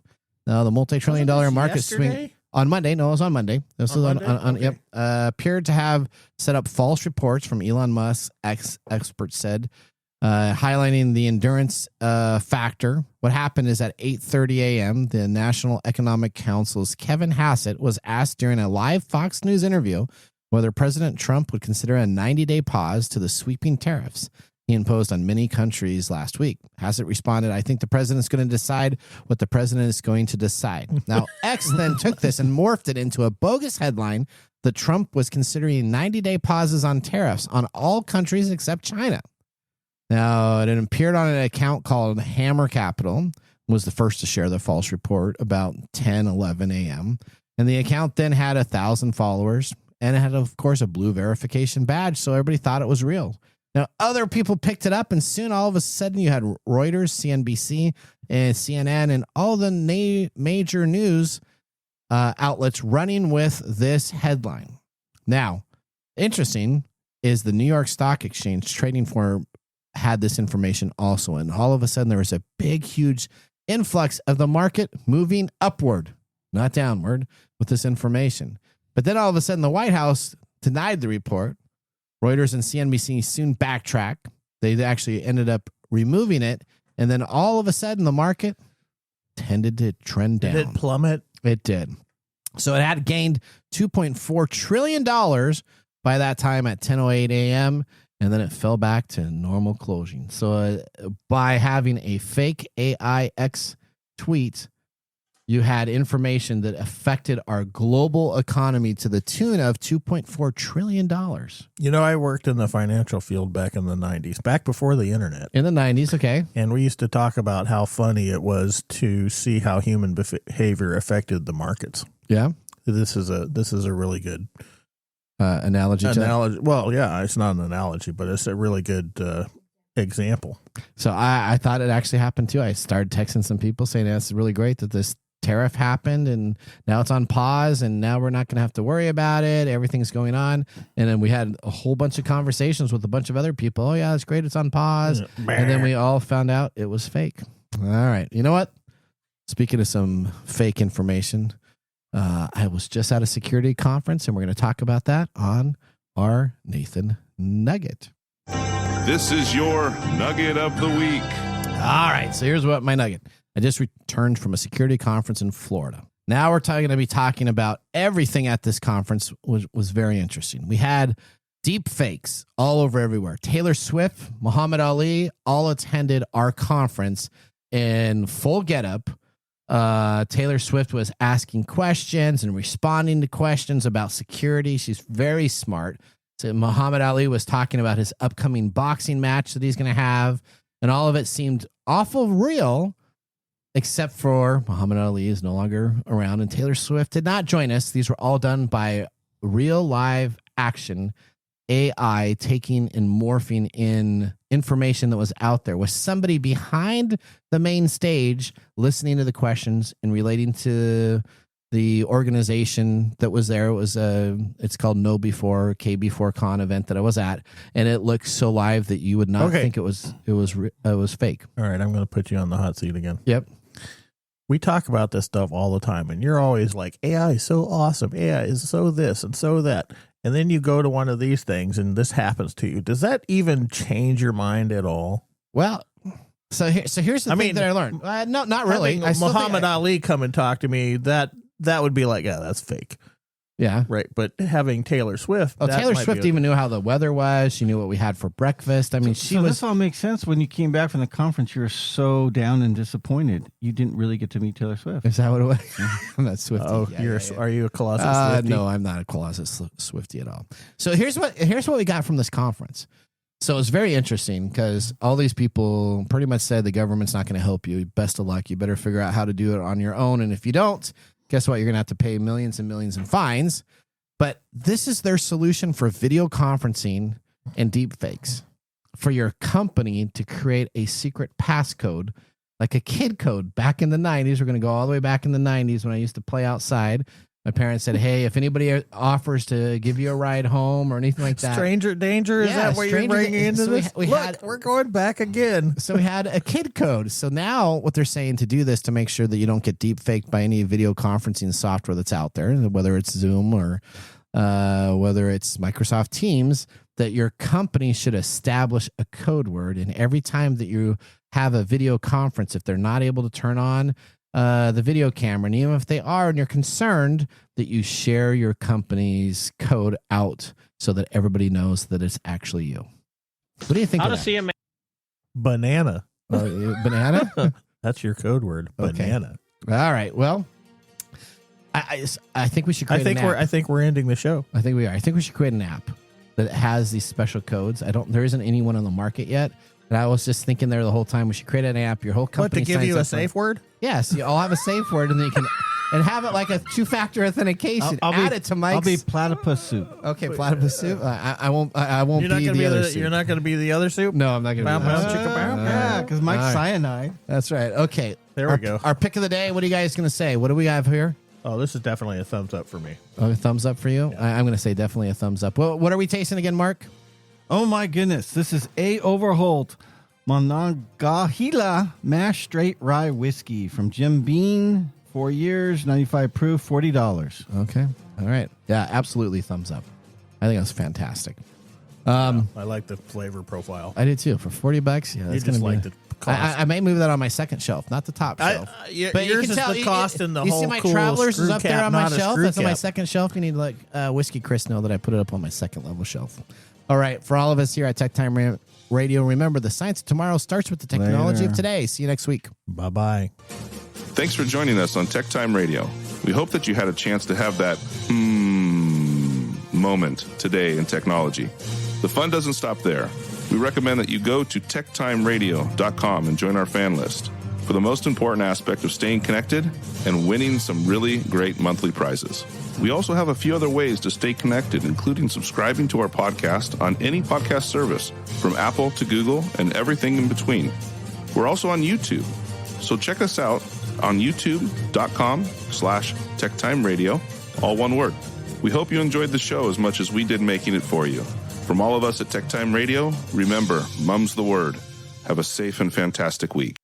Now, the multi-trillion-dollar market swing on Monday. No, it was on Monday. This was on okay. Yep. Appeared to have set up false reports from Elon Musk, experts said, highlighting the endurance factor. What happened is at 8:30 a.m., the National Economic Council's Kevin Hassett was asked during a live Fox News interview whether President Trump would consider a 90-day pause to the sweeping tariffs he imposed on many countries last week. Hassett responded, "I think the president's going to decide what the president is going to decide." Now, X then took this and morphed it into a bogus headline that Trump was considering 90-day pauses on tariffs on all countries except China. Now, it appeared on an account called Hammer Capital, was the first to share the false report about 10:11 a.m. And the account then had 1,000 followers, and it had, of course, a blue verification badge, so everybody thought it was real. Now, other people picked it up, and soon all of a sudden you had Reuters, CNBC, and CNN, and all the major news outlets running with this headline. Now, interesting is the New York Stock Exchange trading for had this information also, and all of a sudden there was a big, huge influx of the market moving upward, not downward, with this information. But then all of a sudden the White House denied the report. Reuters and CNBC soon backtracked. They actually ended up removing it, and then all of a sudden the market tended to trend down. Did it plummet? It did. So it had gained $2.4 trillion by that time at 10:08 a.m., and then it fell back to normal closing. So by having a fake AIX tweet, you had information that affected our global economy to the tune of $2.4 trillion. You know, I worked in the financial field back in the 90s, back before the internet. In the 90s, okay. And we used to talk about how funny it was to see how human behavior affected the markets. Yeah. This is a really good analogy. Well, yeah, it's not an analogy, but it's a really good example. So I thought it actually happened too. I started texting some people saying that's really great that this tariff happened and now it's on pause and now we're not going to have to worry about it. Everything's going on. And then we had a whole bunch of conversations with a bunch of other people. Oh yeah, it's great. It's on pause. And then we all found out it was fake. All right. You know what? Speaking of some fake information, I was just at a security conference and we're going to talk about that on our Nathan Nugget. This is your Nugget of the Week. All right. So here's what my nugget. I just returned from a security conference in Florida. Now we're going to be talking about everything at this conference, which was very interesting. We had deep fakes all over everywhere. Taylor Swift, Muhammad Ali, all attended our conference in full getup. Taylor Swift was asking questions and responding to questions about security. She's very smart. So Muhammad Ali was talking about his upcoming boxing match that he's going to have, and all of it seemed awful real. Except for Muhammad Ali is no longer around and Taylor Swift did not join us. These were all done by real live action AI taking and morphing in information that was out there with somebody behind the main stage listening to the questions and relating to the organization that was there. It was it's called Know Before K4Con event that I was at, and it looked so live that you would not think it was fake. All right, I'm going to put you on the hot seat again. Yep. We talk about this stuff all the time, and you're always like, AI is so awesome. AI is so this and so that. And then you go to one of these things, and this happens to you. Does that even change your mind at all? Well, so here's the thing that I learned. No, not really. Muhammad Ali come and talk to me, that would be like, yeah, that's fake. Yeah. Right. But having Taylor Swift. Oh, Taylor Swift even knew how the weather was. She knew what we had for breakfast. I mean, this all makes sense. When you came back from the conference, you were so down and disappointed. You didn't really get to meet Taylor Swift. Is that what it was? I'm not Swiftie. Oh, are you a Colossus Swiftie? No, I'm not a Colossus Swiftie at all. So here's what we got from this conference. So it's very interesting because all these people pretty much said the government's not going to help you. Best of luck. You better figure out how to do it on your own. And if you don't, guess what? You're going to have to pay millions and millions in fines. But this is their solution for video conferencing and deep fakes. For your company to create a secret passcode, like a kid code back in the 90s. We're going to go all the way back in the 90s when I used to play outside. My parents said, "Hey, if anybody offers to give you a ride home or anything like that, Stranger danger. Is that what you're bringing into this? We're going back again. So we had a kid code. So now what they're saying to do this to make sure that you don't get deep faked by any video conferencing software that's out there, whether it's Zoom or whether it's Microsoft Teams, that your company should establish a code word. And every time that you have a video conference, if they're not able to turn on the video camera, and even if they are and you're concerned, that you share your company's code out so that everybody knows that it's actually you." What do you think? How to see a banana? Banana? That's your code word. Banana. Okay. All right. Well, I think we should create an app. I think we're ending the show. I think we are. I think we should create an app that has these special codes. There isn't anyone on the market yet. And I was just thinking there the whole time, we should create an app. Your whole company to give you a safe word? Yes, I'll have a safe word, and then you can and have it like a 2-factor authentication. Add it to Mike's. I'll be platypus soup. Okay, platypus soup. I won't You're not be gonna the other soup. You're not going to be the other soup? No, I'm not going to be the other soup. Yeah, because Mike's cyanide. That's right. Okay. There we go. Our pick of the day. What are you guys going to say? What do we have here? Oh, this is definitely a thumbs up for me. Oh, a thumbs up for you? Yeah. I'm going to say definitely a thumbs up. What are we tasting again, Mark? Oh, my goodness. This is A. Overholt Monongahela Mashed Straight Rye Whiskey from Jim Beam. 4 years, 95 proof, $40. Okay. All right. Yeah, absolutely thumbs up. I think that's fantastic. I like the flavor profile. I did too. For $40, yeah, that's you just like the cost. I may move that on my second shelf, not the top shelf. But yours is the cost and the whole see my cool Travelers screw is up cap, there on my not a shelf. screw That's on my cap. second shelf. You need to let Whiskey Chris know that I put it up on my second level shelf. All right. For all of us here at TechTime Radio, remember, the science of tomorrow starts with the technology of today. See you next week. Bye-bye. Thanks for joining us on TechTime Radio. We hope that you had a chance to have that moment today in technology. The fun doesn't stop there. We recommend that you go to techtimeradio.com and join our fan list for the most important aspect of staying connected and winning some really great monthly prizes. We also have a few other ways to stay connected, including subscribing to our podcast on any podcast service, from Apple to Google and everything in between. We're also on YouTube, so check us out on youtube.com/techtimeradio, all one word. We hope you enjoyed the show as much as we did making it for you. From all of us at TechTime Radio, remember, Mumm's the word. Have a safe and fantastic week.